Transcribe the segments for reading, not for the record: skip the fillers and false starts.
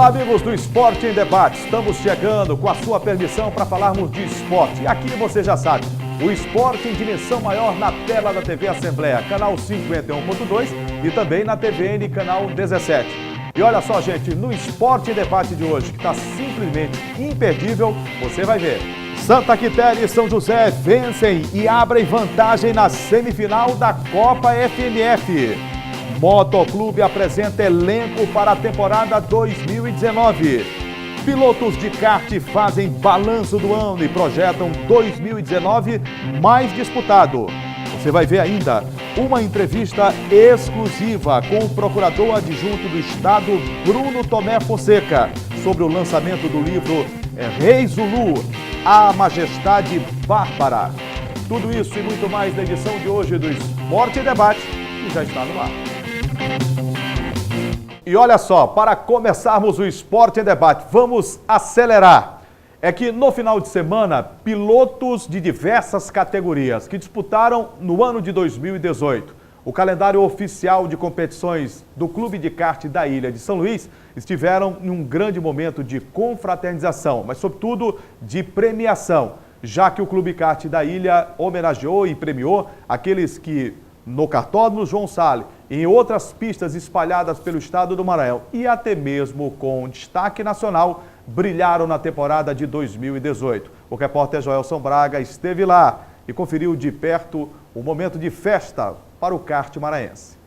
amigos do Esporte em Debate, estamos chegando com a sua permissão para falarmos de esporte. Aqui você já sabe, o esporte em dimensão maior na tela da TV Assembleia, canal 51.2 e também na TVN, canal 17. E olha só, gente, no Esporte em Debate de hoje, que está simplesmente imperdível, você vai ver. Santa Quitéria e São José vencem e abrem vantagem na semifinal da Copa FMF. Motoclube apresenta elenco para a temporada 2019. Pilotos de kart fazem balanço do ano e projetam 2019 mais disputado. Você vai ver ainda uma entrevista exclusiva com o procurador adjunto do Estado, Bruno Tomé Fonseca, sobre o lançamento do livro Rei Zulu, A Majestade Bárbara. Tudo isso e muito mais na edição de hoje do Esporte em Debate, que já está no ar. E olha só, para começarmos o Esporte em Debate, vamos acelerar. É que no final de semana, pilotos de diversas categorias que disputaram no ano de 2018 o calendário oficial de competições do Clube de Kart da Ilha de São Luís estiveram em um grande momento de confraternização, mas sobretudo de premiação, já que o Clube Kart da Ilha homenageou e premiou aqueles que no Kartódromo João Salles e em outras pistas espalhadas pelo estado do Maranhão e até mesmo com destaque nacional, brilharam na temporada de 2018. O repórter Joelson Braga esteve lá e conferiu de perto o momento de festa para o kart maranhense.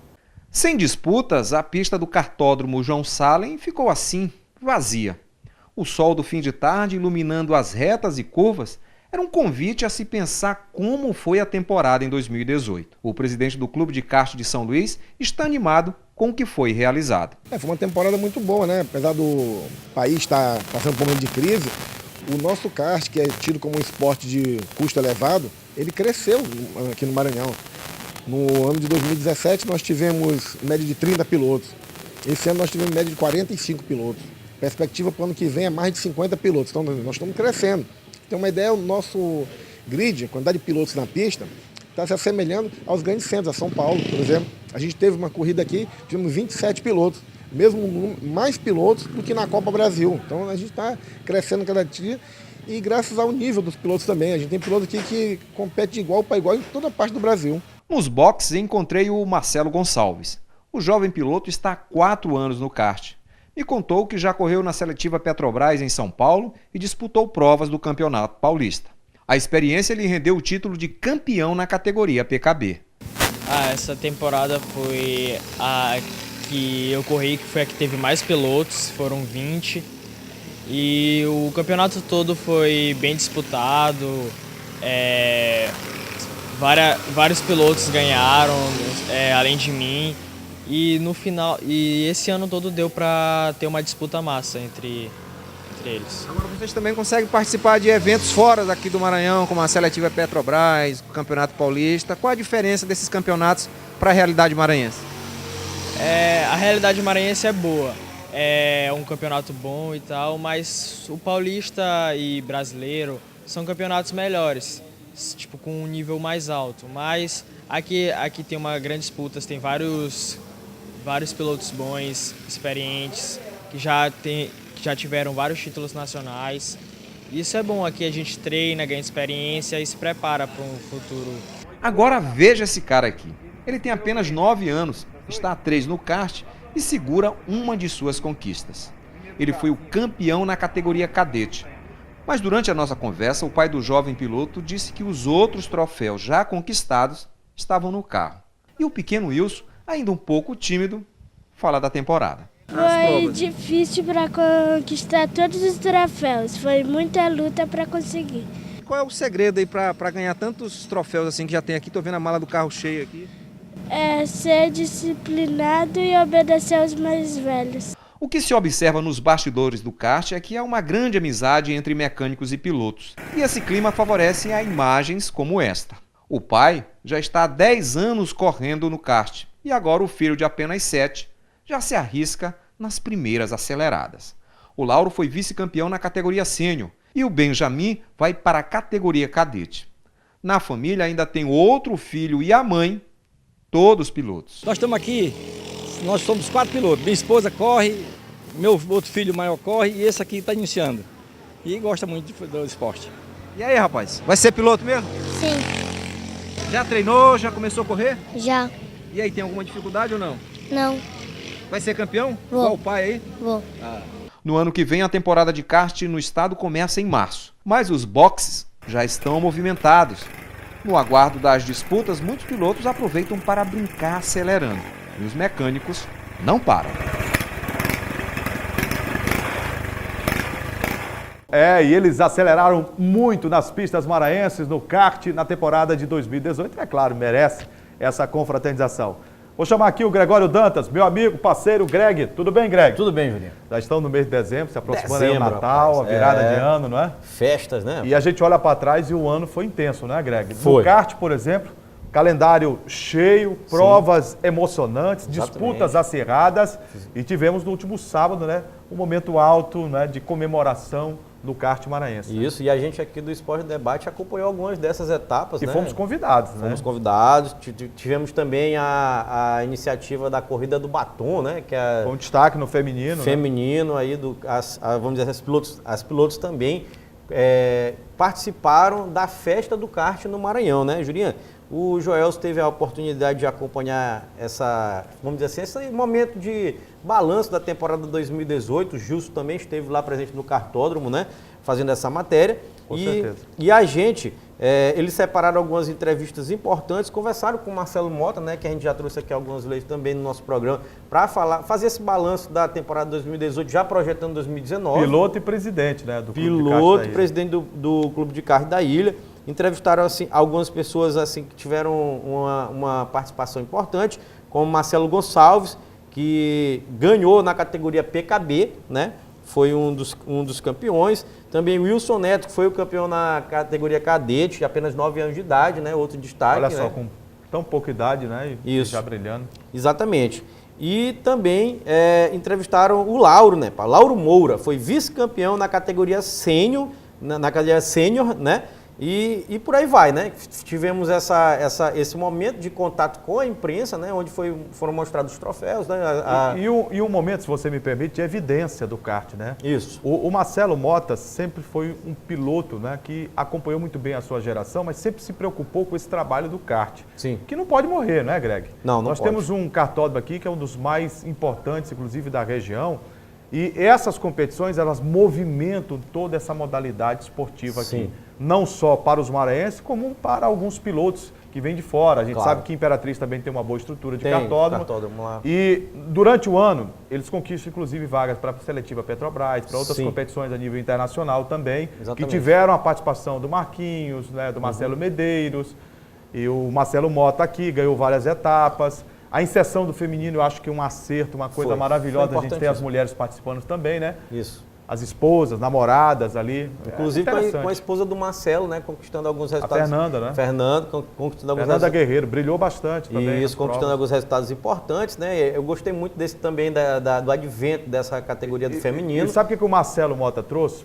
Sem disputas, a pista do Kartódromo João Salles ficou assim, vazia. O sol do fim de tarde iluminando as retas e curvas era um convite a se pensar como foi a temporada em 2018. O presidente do Clube de Kart de São Luís está animado com o que foi realizado. Foi uma temporada muito boa, né? Apesar do país estar passando por um momento de crise, o nosso kart, que é tido como um esporte de custo elevado, ele cresceu aqui no Maranhão. No ano de 2017 nós tivemos média de 30 pilotos. Esse ano nós tivemos média de 45 pilotos. A perspectiva para o ano que vem é mais de 50 pilotos. Então nós estamos crescendo. Tem uma ideia, o nosso grid, a quantidade de pilotos na pista, está se assemelhando aos grandes centros, a São Paulo, por exemplo. A gente teve uma corrida aqui, tivemos 27 pilotos, mesmo mais pilotos do que na Copa Brasil. Então a gente está crescendo cada dia e graças ao nível dos pilotos também. A gente tem pilotos aqui que competem de igual para igual em toda a parte do Brasil. Nos boxes encontrei o Marcelo Gonçalves. O jovem piloto está há 4 anos no kart. Me contou que já correu na seletiva Petrobras em São Paulo e disputou provas do Campeonato Paulista. A experiência lhe rendeu o título de campeão na categoria PKB. Essa temporada foi a que eu corri, que foi a que teve mais pilotos, foram 20. E o campeonato todo foi bem disputado, vários pilotos ganharam, além de mim. E no final, esse ano todo deu para ter uma disputa massa entre eles. Agora vocês também conseguem participar de eventos fora daqui do Maranhão, como a seletiva Petrobras, o Campeonato Paulista. Qual a diferença desses campeonatos para a realidade maranhense? A realidade maranhense é boa, é um campeonato bom e tal, mas o paulista e brasileiro são campeonatos melhores, tipo com um nível mais alto. Mas aqui tem uma grande disputa, tem vários pilotos bons, experientes, que já tiveram vários títulos nacionais. Isso é bom, aqui a gente treina, ganha experiência e se prepara para um futuro. Agora veja esse cara aqui. Ele tem apenas 9 anos, está há 3 no kart e segura uma de suas conquistas. Ele foi o campeão na categoria cadete. Mas durante a nossa conversa, o pai do jovem piloto disse que os outros troféus já conquistados estavam no carro. E o pequeno Wilson, ainda um pouco tímido, fala da temporada. Foi difícil para conquistar todos os troféus, foi muita luta para conseguir. Qual é o segredo aí para ganhar tantos troféus assim que já tem aqui? Estou vendo a mala do carro cheia aqui. É ser disciplinado e obedecer aos mais velhos. O que se observa nos bastidores do kart é que há uma grande amizade entre mecânicos e pilotos. E esse clima favorece a imagens como esta. O pai já está há 10 anos correndo no kart e agora o filho de apenas 7 já se arrisca nas primeiras aceleradas. O Lauro foi vice-campeão na categoria sênior e o Benjamin vai para a categoria cadete. Na família ainda tem outro filho e a mãe, todos pilotos. Nós estamos aqui, nós somos 4 pilotos. Minha esposa corre meu outro filho maior corre e esse aqui está iniciando. E gosta muito do esporte. E aí, rapaz? Vai ser piloto mesmo? Sim, Já treinou? Já começou a correr? já. E aí, tem alguma dificuldade ou não? Não, Vai ser campeão? Vou. Igual o pai aí? vou. No ano que vem, a temporada de kart no estado começa em março. Mas os boxes já estão movimentados. No aguardo das disputas, muitos pilotos aproveitam para brincar acelerando. E os mecânicos não param. E eles aceleraram muito nas pistas maranhenses, no kart, na temporada de 2018. É claro, merece essa confraternização. Vou chamar aqui o Gregório Dantas, meu amigo, parceiro Greg. Tudo bem, Greg? Tudo bem, Julinho. Já estão no mês de dezembro, se aproximando aí o Dezembro, Natal, rapaz. a virada de ano, não é? Festas, né? E a gente olha para trás e o ano foi intenso, né, Greg? Foi. No kart, por exemplo, calendário cheio, provas emocionantes, Exatamente. disputas acirradas. E tivemos no último sábado, né, um momento alto, né, de comemoração do kart maranhense. Isso, e a gente aqui do Esporte Debate acompanhou algumas dessas etapas, E né? fomos convidados, né? Fomos convidados, tivemos também a iniciativa da Corrida do Batom, né? Que é Com destaque no feminino. Né? feminino, aí vamos dizer, as pilotos também participaram da festa do kart no Maranhão, né, Juliana? O Joelso teve a oportunidade de acompanhar vamos dizer assim, esse momento de balanço da temporada 2018. O Justo também esteve lá presente no kartódromo, né, fazendo essa matéria. Com certeza. E a gente, eles separaram algumas entrevistas importantes, conversaram com o Marcelo Mota, né, que a gente já trouxe aqui algumas vezes também no nosso programa, para fazer esse balanço da temporada 2018, já projetando 2019. Piloto e presidente, né, do Clube de Kart Piloto da e Ilha. presidente do Clube de Kart da Ilha. Entrevistaram assim, algumas pessoas assim, que tiveram uma participação importante, como Marcelo Gonçalves, que ganhou na categoria PKB, né? Foi um dos campeões. Também Wilson Neto, que foi o campeão na categoria cadete, apenas 9 anos de idade, né? Outro destaque. Olha só, né? com tão pouca idade, né? E Isso. já brilhando. Exatamente. E também entrevistaram o Lauro, né? Lauro Moura, foi vice-campeão na categoria sênior, na categoria sênior, né? E por aí vai, né? Tivemos esse momento de contato com a imprensa, né? Onde foram mostrados os troféus, né? E um momento, se você me permite, de evidência do kart, né? Isso. O Marcelo Mota sempre foi um piloto, né, que acompanhou muito bem a sua geração, mas sempre se preocupou com esse trabalho do kart. Sim. Que não pode morrer, né, Greg? Não Nós pode. temos um kartódromo aqui que é um dos mais importantes, inclusive, da região. E essas competições, elas movimentam toda essa modalidade esportiva aqui. Sim. Não só para os maranhenses, como para alguns pilotos que vêm de fora. A gente Claro. sabe que Imperatriz também tem uma boa estrutura de Tem kartódromo. lá. E durante o ano, eles conquistam inclusive vagas para a seletiva Petrobras, para outras Sim. competições a nível internacional também, Exatamente. que tiveram a participação do Marquinhos, né, do Marcelo Medeiros, e o Marcelo Mota aqui ganhou várias etapas. A inserção do feminino, eu acho que é um acerto, uma coisa Foi. maravilhosa, Foi a gente ter as importantíssimo. mulheres participando também, né? Isso. As esposas, namoradas ali. Inclusive com a esposa do Marcelo, né? Conquistando alguns resultados. Fernanda, né? Conquistando alguns Fernanda resultados. Guerreiro, brilhou bastante também. nas Isso, conquistando provas. alguns resultados importantes, né? Eu gostei muito desse também, do advento dessa categoria do feminino. E sabe o que o Marcelo Mota trouxe?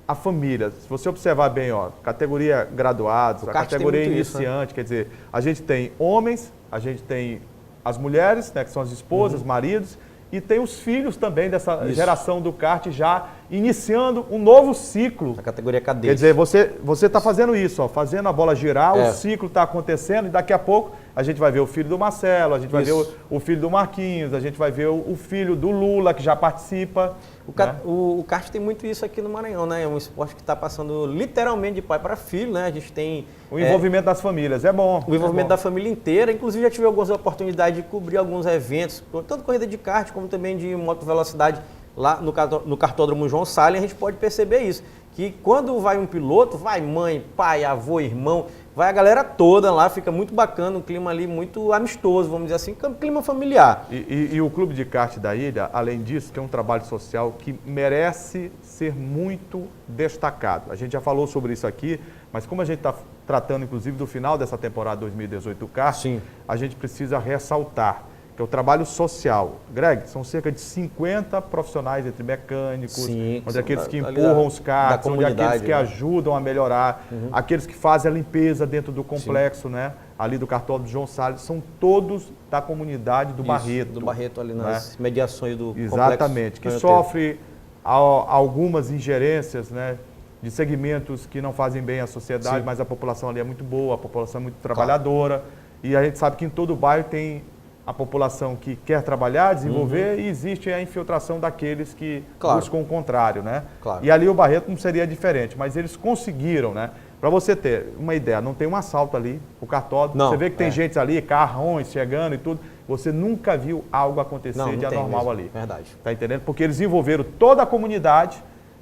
A família. Se você observar bem, ó, categoria graduados, a kart tem categoria muito isso, né? iniciante, quer dizer, a gente tem homens, a gente tem as mulheres, né, que são as esposas, maridos, e tem os filhos também dessa Isso. geração do kart já iniciando um novo ciclo. A categoria cadete. Quer dizer, você está fazendo isso, ó, fazendo a bola girar, É. o ciclo está acontecendo e daqui a pouco a gente vai ver o filho do Marcelo, a gente vai ver Isso. o filho do Marquinhos, a gente vai ver o filho do Lula que já participa. né? O kart tem muito isso aqui no Maranhão, né? É um esporte que está passando literalmente de pai para filho, né? A gente tem O envolvimento das famílias, é bom. o envolvimento é bom. da família inteira. Inclusive já tive algumas oportunidades de cobrir alguns eventos, tanto corrida de kart como também de moto velocidade lá no kartódromo João Salles. A gente pode perceber isso, que quando vai um piloto, vai mãe, pai, avô, irmão, vai a galera toda lá, fica muito bacana, um clima ali muito amistoso, vamos dizer assim, clima familiar. E o Clube de Kart da Ilha, além disso, que é um trabalho social que merece ser muito destacado. A gente já falou sobre isso aqui, mas como a gente está tratando, inclusive, do final dessa temporada 2018 do kart, Sim. a gente precisa ressaltar. que é o trabalho social. Greg, são cerca de 50 profissionais entre mecânicos, Sim, onde aqueles que ali empurram os carros, onde aqueles comunidade, que né? ajudam a melhorar, aqueles que fazem a limpeza dentro do complexo, né? Ali do cartódromo João Salles, são todos da comunidade do Barreto. Do Barreto, ali né? nas mediações do Exatamente, complexo que canhoteiro. sofre algumas ingerências, né? De segmentos que não fazem bem à sociedade, Sim. mas a população ali é muito boa, a população é muito trabalhadora, e a gente sabe que em todo bairro tem a população que quer trabalhar, desenvolver, e existe a infiltração daqueles que buscam o contrário, né? Claro. E ali o Barreto não seria diferente, mas eles conseguiram, né? Para você ter uma ideia, não tem um assalto ali, o cartódromo, Não, você vê que tem gente ali, carrões chegando e tudo, você nunca viu algo acontecer de anormal ali. Verdade. Tá entendendo? Porque eles envolveram toda a comunidade,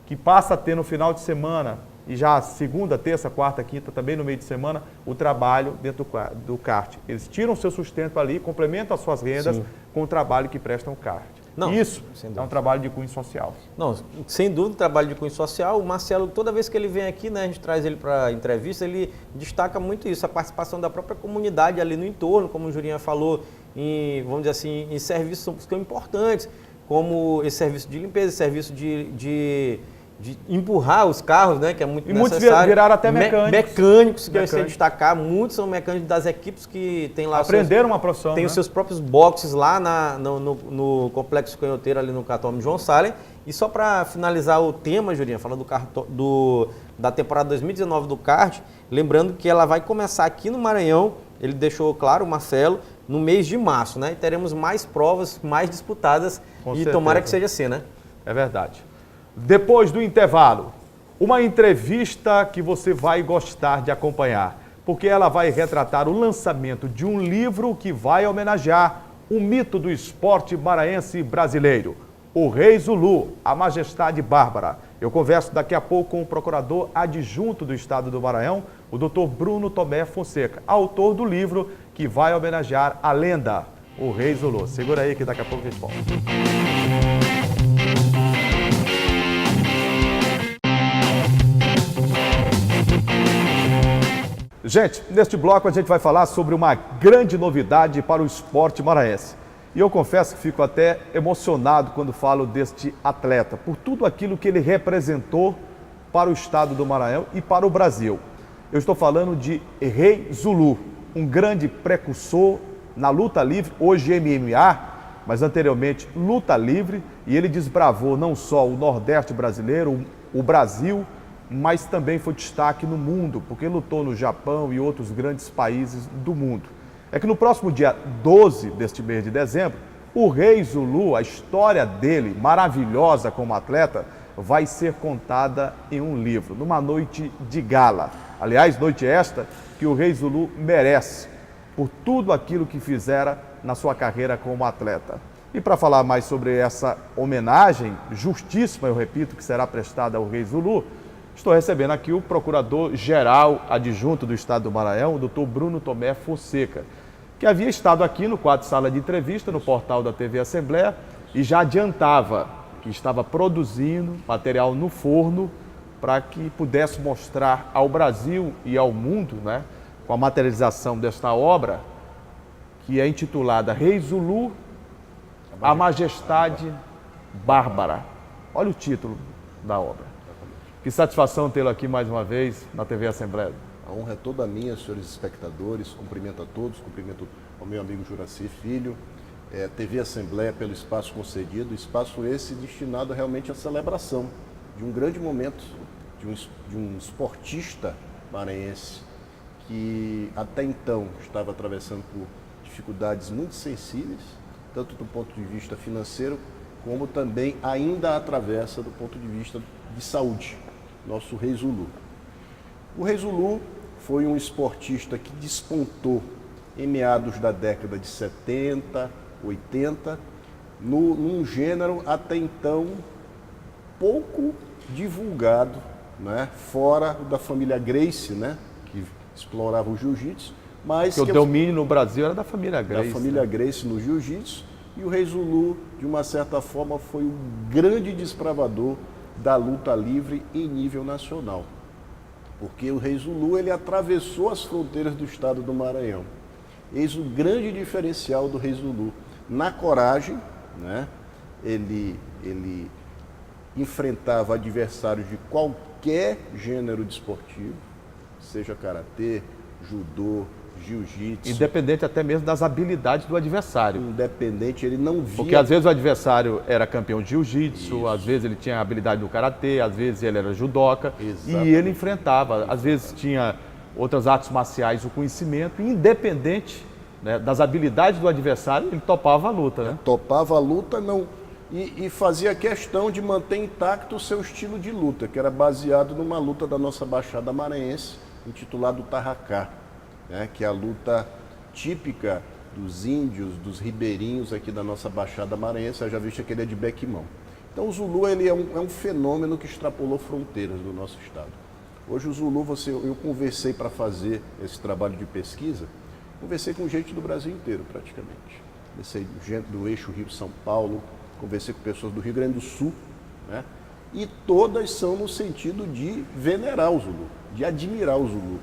que passa a ter no final de semana, e já segunda, terça, quarta, quinta, também no meio de semana, o trabalho dentro do kart. Eles tiram o seu sustento ali, complementam as suas rendas com o trabalho que prestam o kart. Não, Isso sem é dúvida. um trabalho de cunho social. Não, sem dúvida, trabalho de cunho social. O Marcelo, toda vez que ele vem aqui, né, a gente traz ele para entrevista, ele destaca muito isso, a participação da própria comunidade ali no entorno, como o Jurinha falou, vamos dizer assim, em serviços que são importantes, como esse serviço de limpeza, esse serviço de empurrar os carros, né, que é muito necessário. Muitos viraram até mecânicos. Mecânicos, que eu sei destacar, muitos são mecânicos das equipes que tem lá... Aprenderam uma profissão, tem né? os seus próprios boxes lá no Complexo Canhoteiro, ali no cartódromo João Salles. E só para finalizar o tema, Jurinha, falando da temporada 2019 do kart, lembrando que ela vai começar aqui no Maranhão, ele deixou claro, o Marcelo, no mês de março, né? E teremos mais provas, mais disputadas, Com e certeza. tomara que seja assim, né? É verdade. Depois do intervalo, uma entrevista que você vai gostar de acompanhar, porque ela vai retratar o lançamento de um livro que vai homenagear um mito do esporte maranhense brasileiro, o Rei Zulu, a Majestade Bárbara. Eu converso daqui a pouco com o procurador adjunto do estado do Maranhão, o Dr. Bruno Tomé Fonseca, autor do livro que vai homenagear a lenda, o Rei Zulu. Segura aí que daqui a pouco a gente volta. Gente, neste bloco a gente vai falar sobre uma grande novidade para o esporte maranhense. E eu confesso que fico até emocionado quando falo deste atleta, por tudo aquilo que ele representou para o estado do Maranhão e para o Brasil. Eu estou falando de Rei Zulu, um grande precursor na luta livre, hoje MMA, mas anteriormente luta livre, e ele desbravou não só o Nordeste brasileiro, o Brasil, mas também foi destaque no mundo, porque lutou no Japão e outros grandes países do mundo. É que no próximo dia 12 deste mês de dezembro, o Rei Zulu, a história dele, maravilhosa como atleta, vai ser contada em um livro, numa noite de gala. Aliás, noite esta que o Rei Zulu merece, por tudo aquilo que fizera na sua carreira como atleta. E para falar mais sobre essa homenagem justíssima, eu repito, que será prestada ao Rei Zulu, estou recebendo aqui o procurador-geral adjunto do estado do Maranhão, o Dr. Bruno Tomé Fonseca, que havia estado aqui no quadro Sala de Entrevista, no portal da TV Assembleia, e já adiantava que estava produzindo material no forno para que pudesse mostrar ao Brasil e ao mundo, né, com a materialização desta obra, que é intitulada Rei Zulu, a Majestade Bárbara. Olha o título da obra. Que satisfação tê-lo aqui mais uma vez na TV Assembleia. A honra é toda minha, senhores espectadores. Cumprimento a todos, cumprimento ao meu amigo Juraci Filho, TV Assembleia pelo espaço concedido, espaço esse destinado realmente à celebração de um grande momento de um esportista maranhense que até então estava atravessando por dificuldades muito sensíveis, tanto do ponto de vista financeiro, como também ainda atravessa do ponto de vista de saúde, nosso Rei Zulu. O Rei Zulu foi um esportista que despontou em meados da década de 70, 80, num gênero até então pouco divulgado, né? Fora da família Gracie, né? Que explorava o jiu-jitsu, mas que o domínio no Brasil era da família Gracie. Da família Gracie no jiu-jitsu, e o Rei Zulu, de uma certa forma, foi o grande desbravador da luta livre em nível nacional. Porque o Rei Zulu, ele atravessou as fronteiras do estado do Maranhão. Eis o grande diferencial do Rei Zulu. na coragem, né? Ele enfrentava adversários de qualquer gênero desportivo, seja karatê, judô, jiu-jitsu. Independente até mesmo das habilidades do adversário. Independente, ele não via... Porque às vezes o adversário era campeão de jiu-jitsu, às vezes ele tinha habilidade no karatê, às vezes ele era judoca. Exatamente. E ele enfrentava, às vezes tinha outras artes marciais, o conhecimento, independente, né, das habilidades do adversário, ele topava a luta, né? Topava a luta, não. E fazia questão de manter intacto o seu estilo de luta, que era baseado numa luta da nossa Baixada Maranhense, intitulado Tarracá, né, que é a luta típica dos índios, dos ribeirinhos aqui da nossa Baixada Maranhense. Eu já visto que ele é de bequimão. Então o Zulu ele é um fenômeno que extrapolou fronteiras do nosso estado. Hoje o Zulu, eu conversei para fazer esse trabalho de pesquisa, conversei com gente do Brasil inteiro praticamente. Conversei gente do eixo Rio-São Paulo, conversei com pessoas do Rio Grande do Sul, né? E todas são no sentido de venerar o Zulu, de admirar o Zulu,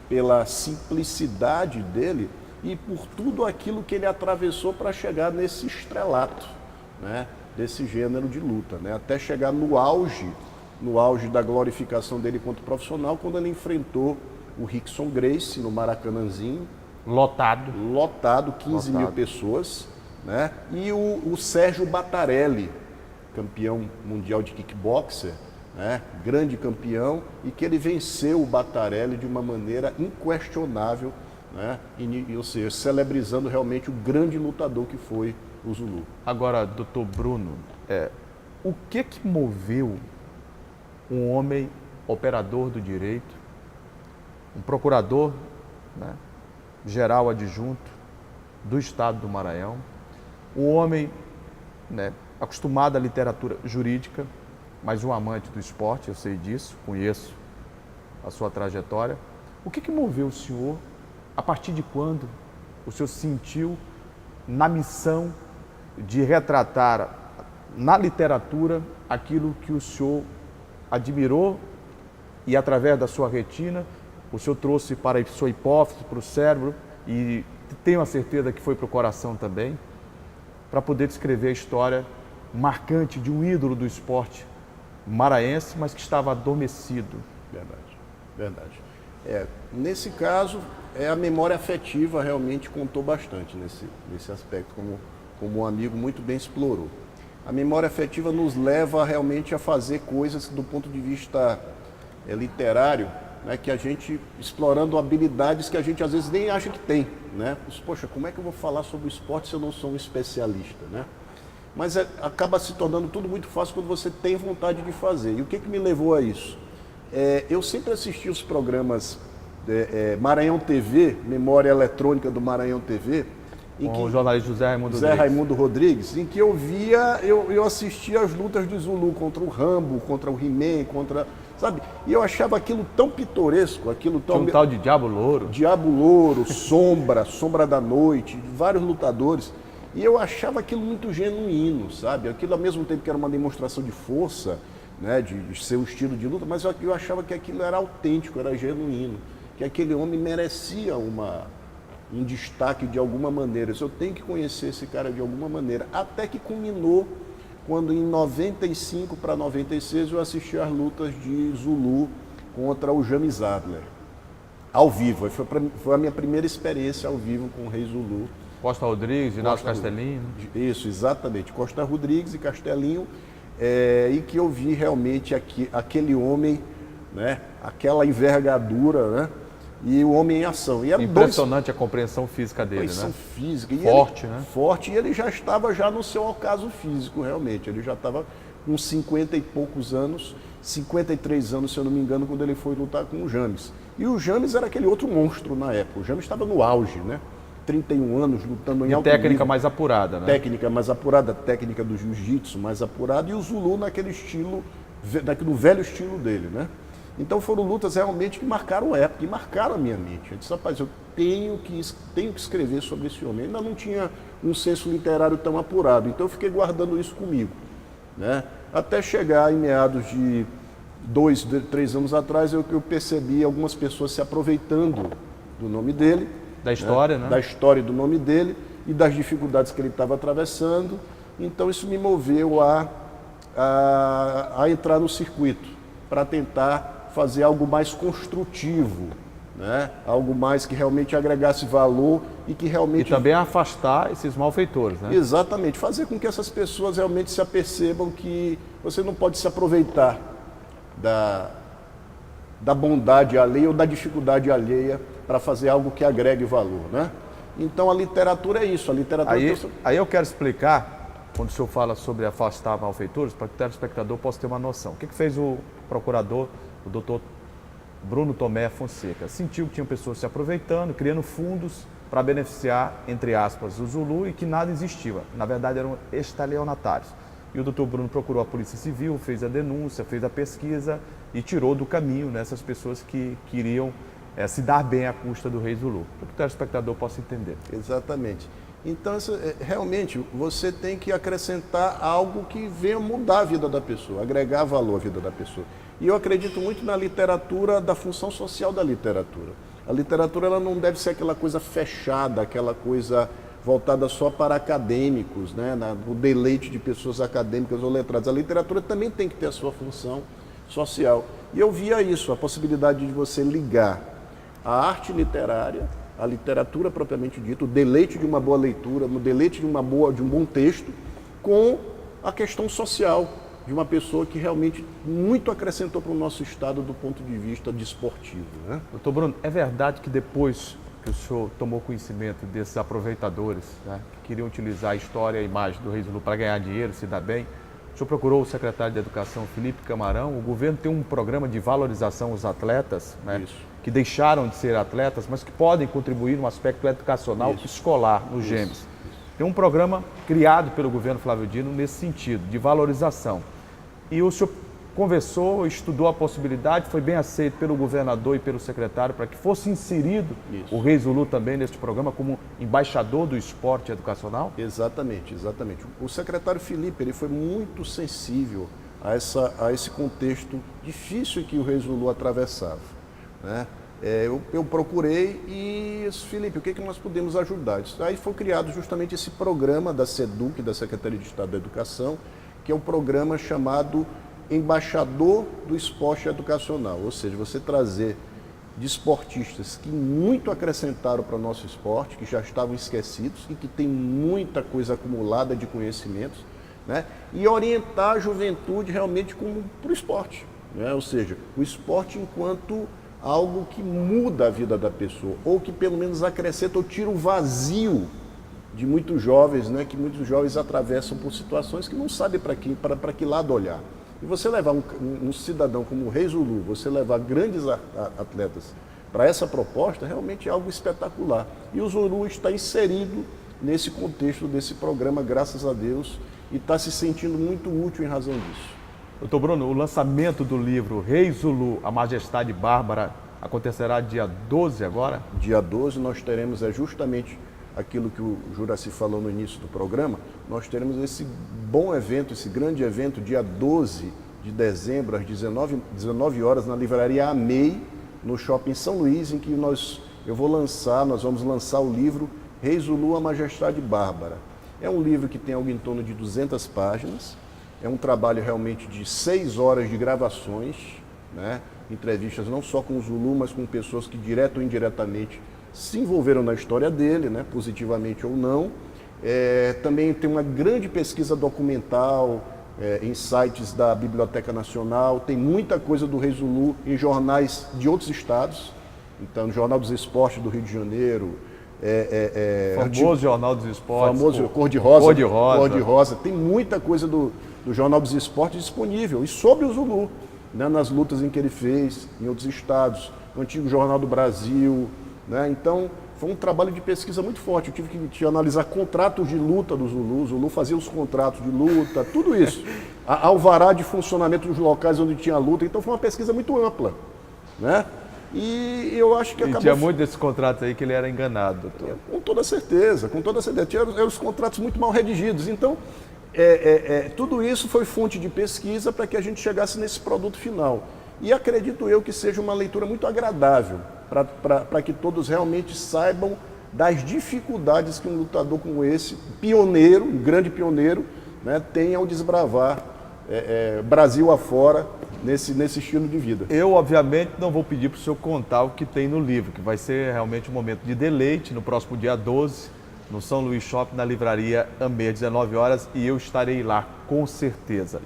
pela simplicidade dele e por tudo aquilo que ele atravessou para chegar nesse estrelato, né? Desse gênero de luta, né? Até chegar no auge da glorificação dele enquanto profissional, quando ele enfrentou o Rickson Gracie no Maracanãzinho. Lotado, 15 mil pessoas, né? E o Sérgio Battarelli, campeão mundial de kickboxer, né? Grande campeão, e que ele venceu o Battarelli de uma maneira inquestionável, né? Ou seja, celebrizando realmente o grande lutador que foi o Zulu. Agora, doutor Bruno, o que moveu um homem operador do direito, um procurador, né, geral adjunto do estado do Maranhão, um homem, né, acostumado à literatura jurídica, mas um amante do esporte, eu sei disso, conheço a sua trajetória. O que moveu o senhor, a partir de quando o senhor sentiu na missão de retratar na literatura aquilo que o senhor admirou e, através da sua retina, o senhor trouxe para a sua hipófise, para o cérebro, e tenho a certeza que foi para o coração também, para poder descrever a história marcante de um ídolo do esporte maranhense, mas que estava adormecido. Verdade. Nesse caso, a memória afetiva realmente contou bastante nesse aspecto, como um amigo muito bem explorou. A memória afetiva nos leva realmente a fazer coisas do ponto de vista literário, né, que a gente, explorando habilidades que a gente às vezes nem acha que tem, né? Poxa, como é que eu vou falar sobre o esporte se eu não sou um especialista, né? Mas acaba se tornando tudo muito fácil quando você tem vontade de fazer. E o que me levou a isso? Eu sempre assisti os programas Maranhão TV, Memória Eletrônica do Maranhão TV, com o jornalista José Raimundo Rodrigues, em que eu assistia as lutas do Zulu contra o Rambo, contra o He-Man, sabe? E eu achava aquilo tão pitoresco, aquilo tão... Tinha um tal de Diabo Louro. Diabo Louro, Sombra da Noite, vários lutadores. E eu achava aquilo muito genuíno, sabe? Aquilo ao mesmo tempo que era uma demonstração de força, né, de ser um estilo de luta, mas eu achava que aquilo era autêntico, era genuíno, que aquele homem merecia um destaque de alguma maneira. Eu tenho que conhecer esse cara de alguma maneira. Até que culminou quando em 95 para 96 eu assisti às lutas de Zulu contra o James Adler, ao vivo. Foi a minha primeira experiência ao vivo com o Rei Zulu. Costa Rodrigues, Ginaldo Castelinho. Isso, exatamente. Costa Rodrigues e Castelinho. E que eu vi realmente aquele homem, né, aquela envergadura, né, e o homem em ação. E impressionante a compreensão física dele, compreensão, né? Física. Forte, né? Forte, e ele já estava no seu ocaso físico, realmente. Ele já estava com 50 e poucos anos, 53 anos, se eu não me engano, quando ele foi lutar com o James. E o James era aquele outro monstro na época. O James estava no auge, né? 31 anos, lutando em alto nível. Técnica mais apurada, né? Técnica mais apurada, técnica do jiu-jitsu mais apurada, e o Zulu naquele estilo, no velho estilo dele, né? Então foram lutas realmente que marcaram época, e marcaram a minha mente. Eu disse, rapaz, eu tenho que escrever sobre esse homem. Eu ainda não tinha um senso literário tão apurado, então eu fiquei guardando isso comigo, né? Até chegar em meados de 2, 3 anos atrás, eu percebi algumas pessoas se aproveitando do nome dele, da história, né? Da história do nome dele, e das dificuldades que ele estava atravessando. Então isso me moveu a entrar no circuito, para tentar fazer algo mais construtivo, né? Algo mais que realmente agregasse valor e que realmente... E também afastar esses malfeitores, né? Exatamente, fazer com que essas pessoas realmente se apercebam que você não pode se aproveitar da bondade alheia ou da dificuldade alheia para fazer algo que agregue valor, né? Então a literatura é isso, a literatura... Aí eu quero explicar, quando o senhor fala sobre afastar malfeitores, para que o telespectador possa ter uma noção. O que fez o procurador, o doutor Bruno Tomé Fonseca? Sentiu que tinham pessoas se aproveitando, criando fundos para beneficiar, entre aspas, o Zulu, e que nada existia. Na verdade, eram estelionatários. E o doutor Bruno procurou a Polícia Civil, fez a denúncia, fez a pesquisa e tirou do caminho, né, essas pessoas que queriam se dar bem à custa do rei Zulu, para que o telespectador possa entender. Exatamente. Então, realmente, você tem que acrescentar algo que venha mudar a vida da pessoa, agregar valor à vida da pessoa. E eu acredito muito na literatura, da função social da literatura. A literatura ela não deve ser aquela coisa fechada, aquela coisa voltada só para acadêmicos, né? O deleite de pessoas acadêmicas ou letradas. A literatura também tem que ter a sua função social. E eu via isso, a possibilidade de você ligar a arte literária, a literatura propriamente dita, o deleite de uma boa leitura, o deleite de um bom texto, com a questão social de uma pessoa que realmente muito acrescentou para o nosso estado do ponto de vista desportivo, né? Doutor Bruno, é verdade que depois que o senhor tomou conhecimento desses aproveitadores, né, que queriam utilizar a história e a imagem do rei Zulu para ganhar dinheiro, se dar bem, o senhor procurou o secretário de Educação, Felipe Camarão? O governo tem um programa de valorização aos atletas, né, que deixaram de ser atletas, mas que podem contribuir no aspecto educacional escolar, nos Gêmeos. Tem um programa criado pelo governo Flávio Dino nesse sentido, de valorização. E o senhor conversou, estudou a possibilidade, foi bem aceito pelo governador e pelo secretário para que fosse inserido o rei Zulu também neste programa como embaixador do esporte educacional? Exatamente, exatamente. O secretário Felipe, ele foi muito sensível a esse contexto difícil que o rei Zulu atravessava, né? Eu procurei e disse, Felipe, o que nós podemos ajudar? Aí foi criado justamente esse programa da SEDUC, da Secretaria de Estado da Educação, que é um programa chamado Embaixador do Esporte Educacional, ou seja, você trazer desportistas que muito acrescentaram para o nosso esporte, que já estavam esquecidos e que tem muita coisa acumulada de conhecimentos, né? E orientar a juventude realmente para o esporte, né? Ou seja, o esporte enquanto algo que muda a vida da pessoa, ou que pelo menos acrescenta ou tira o vazio de muitos jovens, né? Que muitos jovens atravessam por situações que não sabem para que lado olhar. E você levar um cidadão como o rei Zulu, você levar grandes atletas para essa proposta, realmente é algo espetacular. E o Zulu está inserido nesse contexto desse programa, graças a Deus, e está se sentindo muito útil em razão disso. Doutor Bruno, o lançamento do livro Rei Zulu, a Majestade Bárbara, acontecerá dia 12 agora? Dia 12 nós teremos justamente aquilo que o Juraci falou no início do programa, nós teremos esse bom evento, esse grande evento, dia 12 de dezembro, às 19 horas, na livraria AMEI, no Shopping São Luís, em que nós vamos lançar o livro Rei Zulu, a Majestade Bárbara. É um livro que tem algo em torno de 200 páginas, é um trabalho realmente de 6 horas de gravações, né? Entrevistas não só com o Zulu, mas com pessoas que direto ou indiretamente se envolveram na história dele, né, positivamente ou não. Também tem uma grande pesquisa documental em sites da Biblioteca Nacional, tem muita coisa do rei Zulu em jornais de outros estados, então no Jornal dos Esportes do Rio de Janeiro, famoso Jornal dos Esportes, famoso Cor-de-Rosa, tem muita coisa do Jornal dos Esportes disponível, e sobre o Zulu, né, nas lutas em que ele fez em outros estados, o antigo Jornal do Brasil, né? Então, foi um trabalho de pesquisa muito forte. Eu tive que analisar contratos de luta do Zulu. O Zulu fazia os contratos de luta, tudo isso. Alvará de funcionamento dos locais onde tinha luta. Então, foi uma pesquisa muito ampla, né? E eu acho que acabou... tinha muito desses contratos aí que ele era enganado, doutor. Com toda certeza, com toda certeza. Eram os contratos muito mal redigidos. Então, tudo isso foi fonte de pesquisa para que a gente chegasse nesse produto final. E acredito eu que seja uma leitura muito agradável, para que todos realmente saibam das dificuldades que um lutador como esse, pioneiro, um grande pioneiro, né, tem ao desbravar Brasil afora nesse estilo de vida. Eu, obviamente, não vou pedir para o senhor contar o que tem no livro, que vai ser realmente um momento de deleite no próximo dia 12, no São Luís Shopping, na livraria Amei, às 19 horas, e eu estarei lá, com certeza.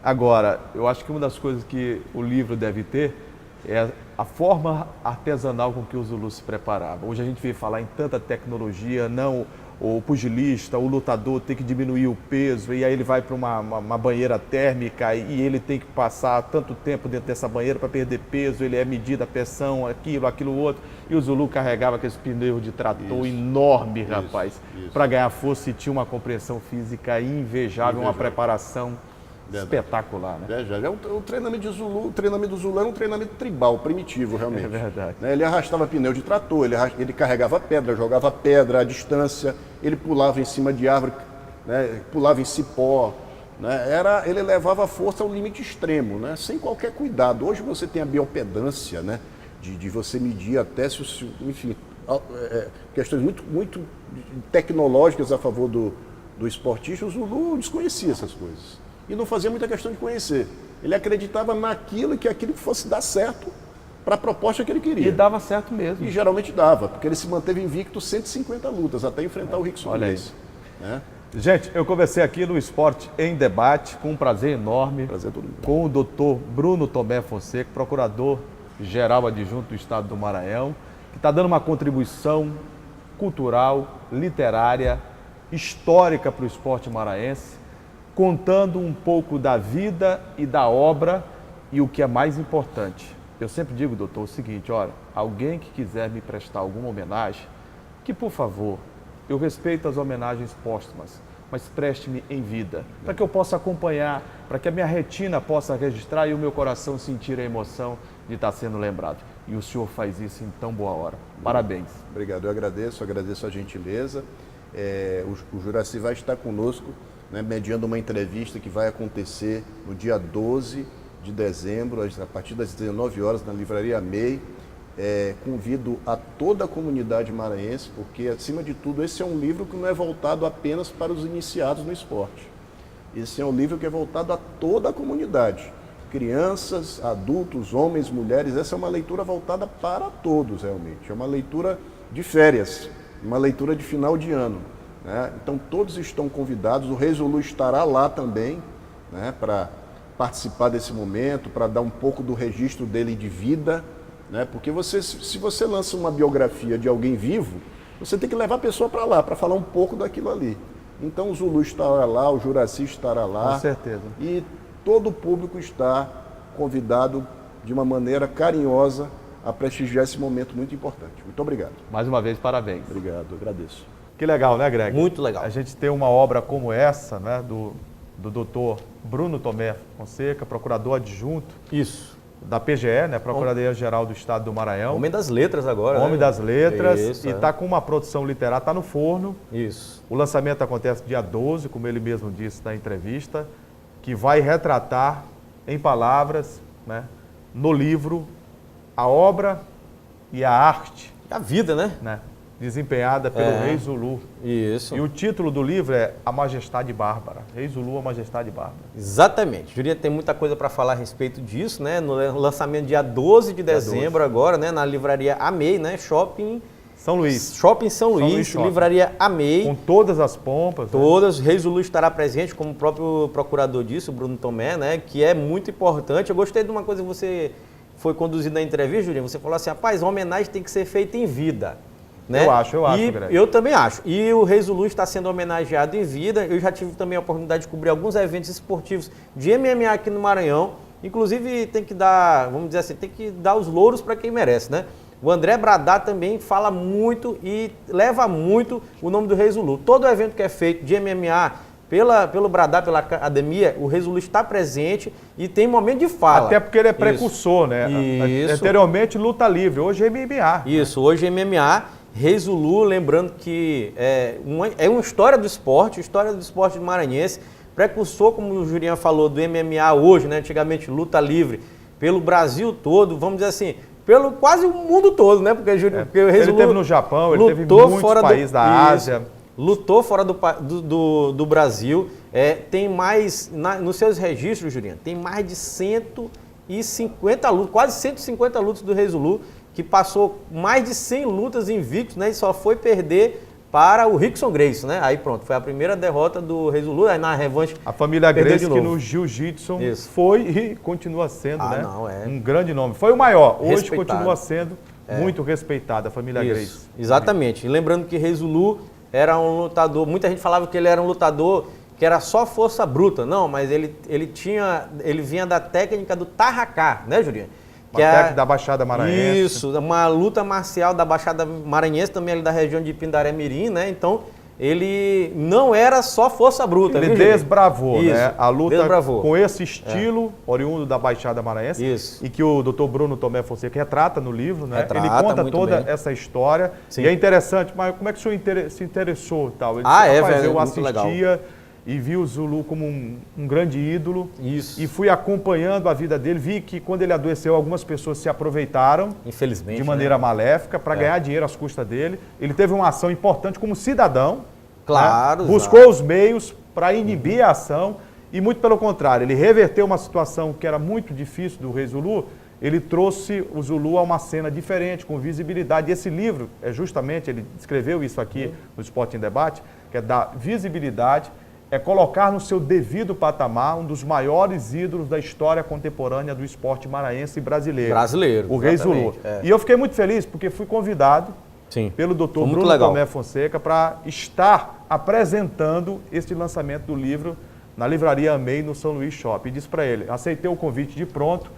Agora, eu acho que uma das coisas que o livro deve ter é a forma artesanal com que o Zulu se preparava. Hoje a gente vê falar em tanta tecnologia, não o pugilista, o lutador tem que diminuir o peso e aí ele vai para uma banheira térmica e ele tem que passar tanto tempo dentro dessa banheira para perder peso, ele é medida a pressão, aquilo outro. E o Zulu carregava aqueles pneus de trator enorme, rapaz, para ganhar força e tinha uma compreensão física invejável, uma preparação espetacular, né? O treinamento do Zulu era um treinamento tribal, primitivo, realmente. É verdade. Ele arrastava pneu de trator, ele carregava pedra, jogava pedra à distância, ele pulava em cima de árvore, né, pulava em cipó, né, ele levava a força ao limite extremo, né, sem qualquer cuidado. Hoje você tem a biopedância, né, de você medir até, enfim, questões muito tecnológicas a favor do esportista. O Zulu desconhecia essas coisas. E não fazia muita questão de conhecer. Ele acreditava naquilo que fosse dar certo para a proposta que ele queria. E dava certo mesmo. E geralmente dava, porque ele se manteve invicto 150 lutas, até enfrentar o Rickson. Olha isso. Né? Gente, eu conversei aqui no Esporte em Debate, com um prazer enorme, com o doutor Bruno Tomé Fonseca, procurador-geral adjunto do Estado do Maranhão, que está dando uma contribuição cultural, literária, histórica para o esporte maranhense, contando um pouco da vida e da obra e o que é mais importante. Eu sempre digo, doutor, o seguinte, olha, alguém que quiser me prestar alguma homenagem, que por favor, eu respeito as homenagens póstumas, mas preste-me em vida, para que eu possa acompanhar, para que a minha retina possa registrar e o meu coração sentir a emoção de estar sendo lembrado. E o senhor faz isso em tão boa hora. Parabéns. Obrigado, eu agradeço a gentileza. O Juracy vai estar conosco, né, mediando uma entrevista que vai acontecer no dia 12 de dezembro, a partir das 19 horas, na Livraria Amei. Convido a toda a comunidade maranhense, porque, acima de tudo, esse é um livro que não é voltado apenas para os iniciados no esporte. Esse é um livro que é voltado a toda a comunidade. Crianças, adultos, homens, mulheres. Essa é uma leitura voltada para todos, realmente. É uma leitura de férias, uma leitura de final de ano. Né? Então todos estão convidados, o Rei Zulu estará lá também, né, para participar desse momento, para dar um pouco do registro dele de vida, né? Porque se você lança uma biografia de alguém vivo, você tem que levar a pessoa para lá, para falar um pouco daquilo ali. Então o Zulu estará lá, o Juracy estará lá. Com certeza. E todo o público está convidado de uma maneira carinhosa a prestigiar esse momento muito importante. Muito obrigado. Mais uma vez, parabéns. Obrigado, agradeço. Que legal, né, Greg? Muito legal. A gente ter uma obra como essa, né, do doutor Bruno Tomé Fonseca, procurador adjunto. Isso. Da PGE, né, Procuradoria-Geral do Estado do Maranhão. Homem das letras agora, Homem né? das letras. Isso, e está com uma produção literária, está no forno. Isso. O lançamento acontece dia 12, como ele mesmo disse na entrevista, que vai retratar em palavras, né, no livro, a obra e a arte. A vida, né? Desempenhada pelo Rei Zulu. Isso. E o título do livro é A Majestade Bárbara. Rei Zulu, A Majestade Bárbara. Exatamente. Juria tem muita coisa para falar a respeito disso, né? No lançamento dia 12 de dezembro agora, né? Na Livraria Amei, né? Shopping São Luís. Shopping São Luís, Shopping. Livraria Amei. Com todas as pompas. Todas. Rei Zulu estará presente, como o próprio procurador disse, o Bruno Tomé, né? Que é muito importante. Eu gostei de uma coisa que você foi conduzido na entrevista, Julinho. Você falou assim, rapaz, a homenagem tem que ser feita em vida. Né? Eu acho, Greg. Eu também acho. E o Rei Zulu está sendo homenageado em vida. Eu já tive também a oportunidade de cobrir alguns eventos esportivos de MMA aqui no Maranhão. Inclusive, tem que dar, vamos dizer assim, tem que dar os louros para quem merece, né? O André Bradá também fala muito e leva muito o nome do Rei Zulu. Todo evento que é feito de MMA pelo Bradá, pela academia, o Rei Zulu está presente e tem momento de fala. Até porque ele é precursor, né? Isso. Anteriormente, luta livre. Hoje é MMA. Isso, hoje é MMA. Rei Zulu, lembrando que é uma história do esporte maranhense, precursor, como o Jurinha falou, do MMA hoje, né? Antigamente luta livre, pelo Brasil todo, vamos dizer assim, pelo quase o mundo todo, né? Porque o Ele esteve no Japão, ele teve em muitos países da Ásia. Lutou fora do Brasil. Tem mais, nos seus registros, Juliano, tem mais de 150 lutas, quase 150 lutas do Rei Zulu, que passou mais de 100 lutas invictos, né? E só foi perder para o Rickson Gracie, né? Aí pronto, foi a primeira derrota do Rei Zulu, aí na revanche a família Gracie, que no jiu-jitsu foi e continua sendo, né? Um grande nome. Foi o maior, hoje continua sendo muito respeitada, a família Gracie. Exatamente. E lembrando que Rei Zulu era um lutador, muita gente falava que ele era um lutador que era só força bruta. Não, mas ele vinha da técnica do tarracá, né, Juliano? Que técnica da Baixada Maranhense. Isso, uma luta marcial da Baixada Maranhense, também ali da região de Pindaré Mirim, né? Então, ele não era só força bruta. Ele desbravou, né? A luta desbravou. Com esse estilo oriundo da Baixada Maranhense. Isso. E que o Dr. Bruno Tomé Fonseca retrata no livro, né? Retrata, ele conta muito toda bem. essa história. Sim. E é interessante, mas como é que o senhor se interessou e tal? Ele velho, eu muito assistia legal. e vi o Zulu como um grande ídolo. Isso. E fui acompanhando a vida dele. Vi que quando ele adoeceu, algumas pessoas se aproveitaram, infelizmente, de maneira maléfica, para ganhar dinheiro às custas dele. Ele teve uma ação importante como cidadão. Claro. Né? Buscou os meios para inibir a ação e, muito pelo contrário, ele reverteu uma situação que era muito difícil do Rei Zulu. Ele trouxe o Zulu a uma cena diferente, com visibilidade. E esse livro, ele escreveu isso aqui no Esporte em Debate, que é dar visibilidade, é colocar no seu devido patamar um dos maiores ídolos da história contemporânea do esporte maranhense e brasileiro. O Rei Zulu. E eu fiquei muito feliz porque fui convidado pelo Dr. Bruno Tomé Fonseca para estar apresentando este lançamento do livro na Livraria Amei, no São Luís Shopping. E disse para ele, aceitei o convite de pronto,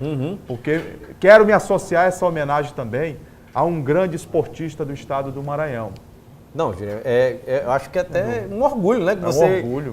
porque quero me associar a essa homenagem também a um grande esportista do estado do Maranhão. Não, Juliano, eu acho que é até um orgulho, né? Que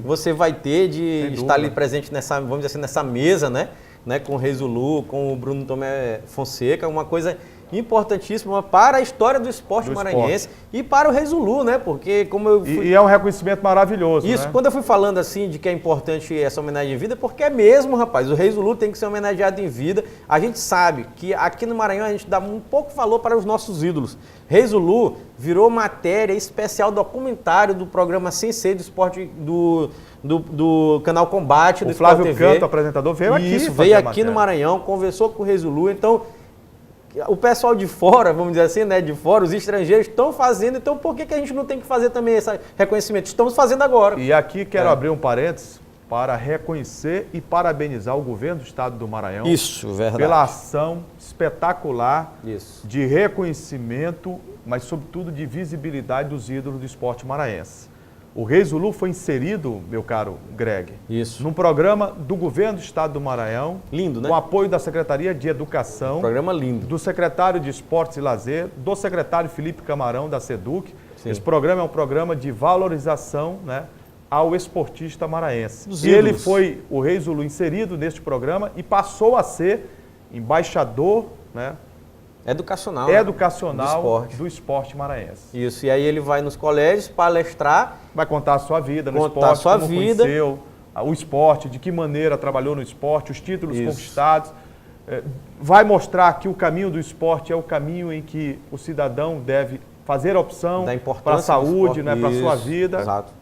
você vai ter de estar ali presente nessa, vamos dizer assim, nessa mesa, né? Com o Rei Zulu, com o Bruno Tomé Fonseca, uma coisa importantíssima para a história do esporte maranhense e para o Rei Zulu, né? Porque como eu fui... E é um reconhecimento maravilhoso, Isso, né? Quando eu fui falando assim de que é importante essa homenagem em vida, porque é mesmo, rapaz, o Rei Zulu tem que ser homenageado em vida. A gente sabe que aqui no Maranhão a gente dá um pouco valor para os nossos ídolos. Rei Zulu virou matéria especial documentário do programa Sensei do esporte do canal Combate, do Sport TV. O Flávio Canto, apresentador, veio aqui. Isso, veio aqui no Maranhão, conversou com o Rei Zulu, então... O pessoal de fora, vamos dizer assim, né, de fora, os estrangeiros estão fazendo, então por que a gente não tem que fazer também esse reconhecimento? Estamos fazendo agora. E aqui quero abrir um parênteses para reconhecer e parabenizar o governo do estado do Maranhão. Isso, verdade. Pela ação espetacular de reconhecimento, mas sobretudo de visibilidade dos ídolos do esporte maranhense. O Rei Zulu foi inserido, meu caro Greg, num programa do governo do estado do Maranhão. Lindo, né? Com apoio da Secretaria de Educação. Programa lindo. Do secretário de Esportes e Lazer, do secretário Felipe Camarão, da SEDUC. Sim. Esse programa é um programa de valorização, né, ao esportista maranhense. Ele foi, o Rei Zulu, inserido neste programa e passou a ser embaixador, né, educacional do esporte maranhense. Isso, e aí ele vai nos colégios palestrar. Vai contar a sua vida no esporte, como conheceu o esporte, de que maneira trabalhou no esporte, os títulos conquistados. Vai mostrar que o caminho do esporte é o caminho em que o cidadão deve fazer a opção para a saúde, né, para a sua vida. Exato.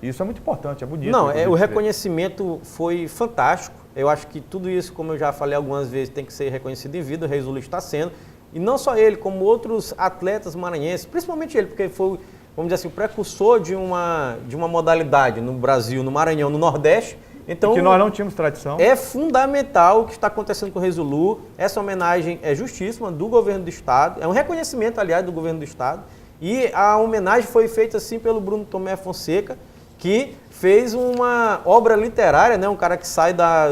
Isso é muito importante, é bonito. Não, o reconhecimento foi fantástico. Eu acho que tudo isso, como eu já falei algumas vezes, tem que ser reconhecido em vida. O Rei Zulu está sendo. E não só ele, como outros atletas maranhenses, principalmente ele, porque foi, vamos dizer assim, o precursor de uma modalidade no Brasil, no Maranhão, no Nordeste. Então, e que nós não tínhamos tradição. É fundamental o que está acontecendo com o Rei Zulu. Essa homenagem é justíssima do governo do estado. É um reconhecimento, aliás, do governo do estado. E a homenagem foi feita, assim, pelo Bruno Tomé Fonseca, que fez uma obra literária, né? Um cara que sai da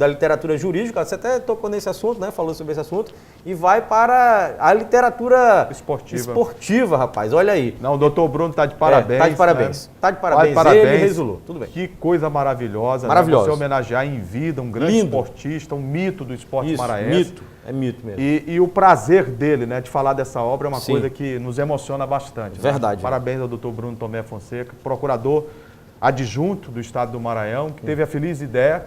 literatura jurídica, você até tocou nesse assunto, né? Falou sobre esse assunto, e vai para a literatura esportiva, rapaz, olha aí. Não, o doutor Bruno está de parabéns. Está de parabéns. Né? Está de parabéns. Ele e Rei Zulu, tudo bem. Que coisa maravilhosa. Maravilhosa. Né? Você homenagear em vida um grande esportista, um mito do esporte maranhense. Mito. É mito mesmo. E o prazer dele, né, de falar dessa obra é uma coisa que nos emociona bastante. Verdade. Né? Parabéns ao doutor Bruno Tomé Fonseca, procurador adjunto do estado do Maranhão, que teve a feliz ideia,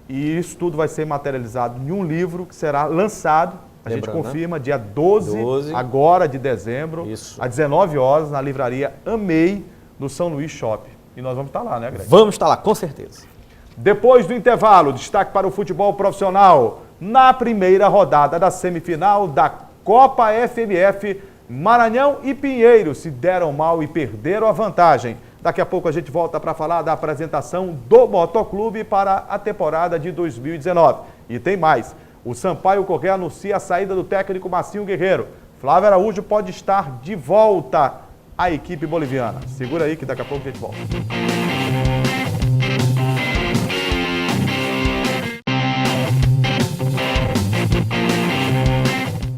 e isso tudo vai ser materializado em um livro que será lançado A gente Lembrando, confirma, dia 12, agora de dezembro, Isso. às 19 horas, na livraria Amei, no São Luís Shopping. E nós vamos estar lá, né, Greg? Vamos estar lá, com certeza. Depois do intervalo, destaque para o futebol profissional. Na primeira rodada da semifinal da Copa FMF, Maranhão e Pinheiro se deram mal e perderam a vantagem. Daqui a pouco a gente volta para falar da apresentação do Motoclube para a temporada de 2019. E tem mais. O Sampaio Corrêa anuncia a saída do técnico Marcinho Guerreiro. Flávio Araújo pode estar de volta à equipe boliviana. Segura aí que daqui a pouco a gente volta.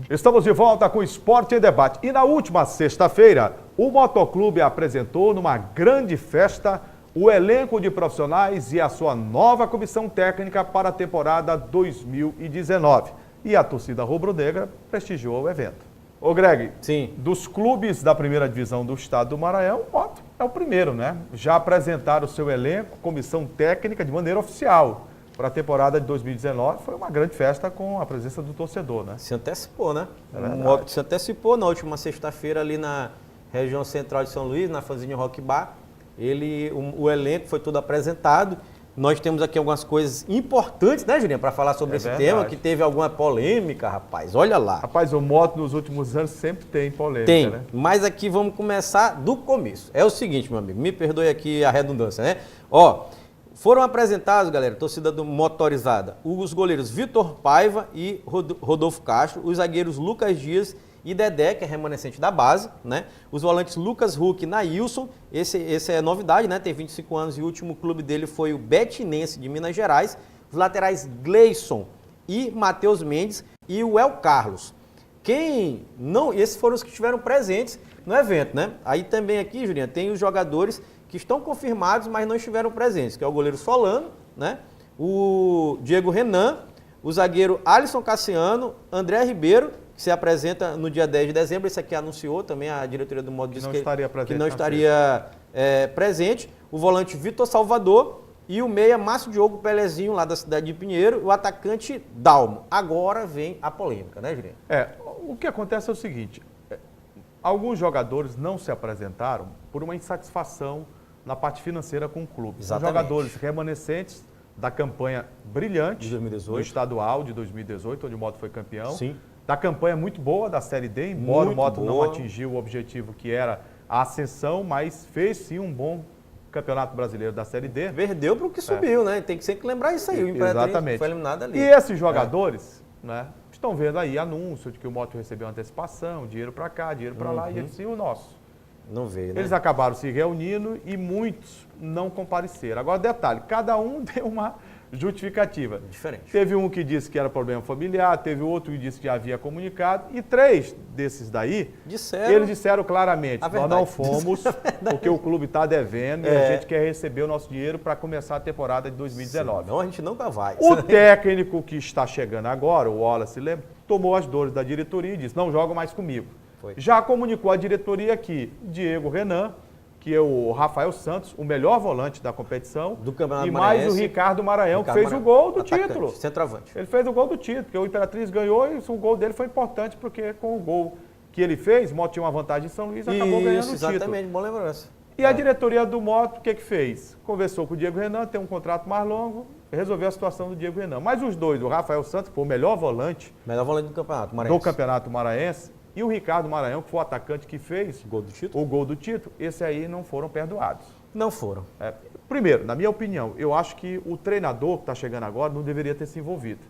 Estamos de volta com o Esporte em Debate. E na última sexta-feira, o Motoclube apresentou numa grande festa o elenco de profissionais e a sua nova comissão técnica para a temporada 2019. E a torcida rubro-negra prestigiou o evento. Ô Greg, Sim. Dos clubes da primeira divisão do estado do Maranhão, o Moto é o primeiro, né? Já apresentaram o seu elenco, comissão técnica de maneira oficial para a temporada de 2019. Foi uma grande festa com a presença do torcedor, né? Se antecipou, né? verdade. O Moto se antecipou na última sexta-feira ali na região central de São Luís, na Fanzinho Rock Bar. O elenco foi todo apresentado. Nós temos aqui algumas coisas importantes, né, Julinha, para falar sobre esse verdade. tema, que teve alguma polêmica, rapaz. Olha lá. Rapaz, o Moto nos últimos anos sempre tem polêmica, Tem, né? mas aqui vamos começar do começo. É o seguinte, meu amigo, me perdoe aqui a redundância, né? Ó, foram apresentados, galera, torcida do Motorizada, os goleiros Vitor Paiva e Rodolfo Castro, os zagueiros Lucas Dias e Dedé, que é remanescente da base, né? Os volantes Lucas Huck e Nailson, esse é novidade, né? Tem 25 anos e o último clube dele foi o Betinense de Minas Gerais. Os laterais Gleison e Matheus Mendes e o El Carlos. Esses foram os que estiveram presentes no evento, né? Aí também aqui, Julinha, tem os jogadores que estão confirmados, mas não estiveram presentes, que é o goleiro Solano, né? O Diego Renan, o zagueiro Alisson Cassiano, André Ribeiro, que se apresenta no dia 10 de dezembro, esse aqui anunciou também, a diretoria do Moto disse que não estaria presente, o volante Vitor Salvador e o meia Márcio Diogo Pelezinho, lá da cidade de Pinheiro, o atacante Dalmo. Agora vem a polêmica, né, Julinho? O que acontece é o seguinte, alguns jogadores não se apresentaram por uma insatisfação na parte financeira com o clube. Exatamente. São jogadores remanescentes da campanha brilhante De 2018. do estadual de 2018, onde o Moto foi campeão. Sim. Da campanha muito boa da Série D, embora Muito o Moto não boa. atingiu o objetivo que era a ascensão, mas fez sim um bom campeonato brasileiro da Série D. Perdeu para o que subiu, né? Tem que sempre lembrar isso aí. O Imperatriz Exatamente. foi eliminado ali. E esses jogadores, né, estão vendo aí anúncio de que o Moto recebeu antecipação, dinheiro para cá, dinheiro para lá, e eles sim o nosso. Não veio, né? Eles acabaram se reunindo e muitos não compareceram. Agora, detalhe, cada um deu uma justificativa. Diferente. Teve um que disse que era problema familiar, teve outro que disse que já havia comunicado, e 3 desses daí, eles disseram claramente, nós não fomos, porque o clube está devendo e a gente quer receber o nosso dinheiro para começar a temporada de 2019. Não, a gente nunca vai. O técnico que está chegando agora, o Wallace Lembra, tomou as dores da diretoria e disse, não joga mais comigo. Foi. Já comunicou à diretoria que Diego Renan, que é o Rafael Santos, o melhor volante da competição, Do Campeonato e mais Maranhense, o Ricardo Maranhão, que Ricardo fez Maranhão, o gol do atacante, título. Centroavante. Ele fez o gol do título, porque o Imperatriz ganhou e o gol dele foi importante, porque com o gol que ele fez, o Moto tinha uma vantagem em São Luís e acabou ganhando o título. Exatamente, boa lembrança. E a diretoria do Moto, o que fez? Conversou com o Diego Renan, tem um contrato mais longo, resolveu a situação do Diego Renan. Mas os dois, o Rafael Santos, que foi o melhor volante Melhor volante do Campeonato Maranhense. do Campeonato Maranhense, e o Ricardo Maranhão, que foi o atacante que fez Gol do título? o gol do título, esse aí não foram perdoados. Não foram. Primeiro, na minha opinião, eu acho que o treinador que está chegando agora não deveria ter se envolvido.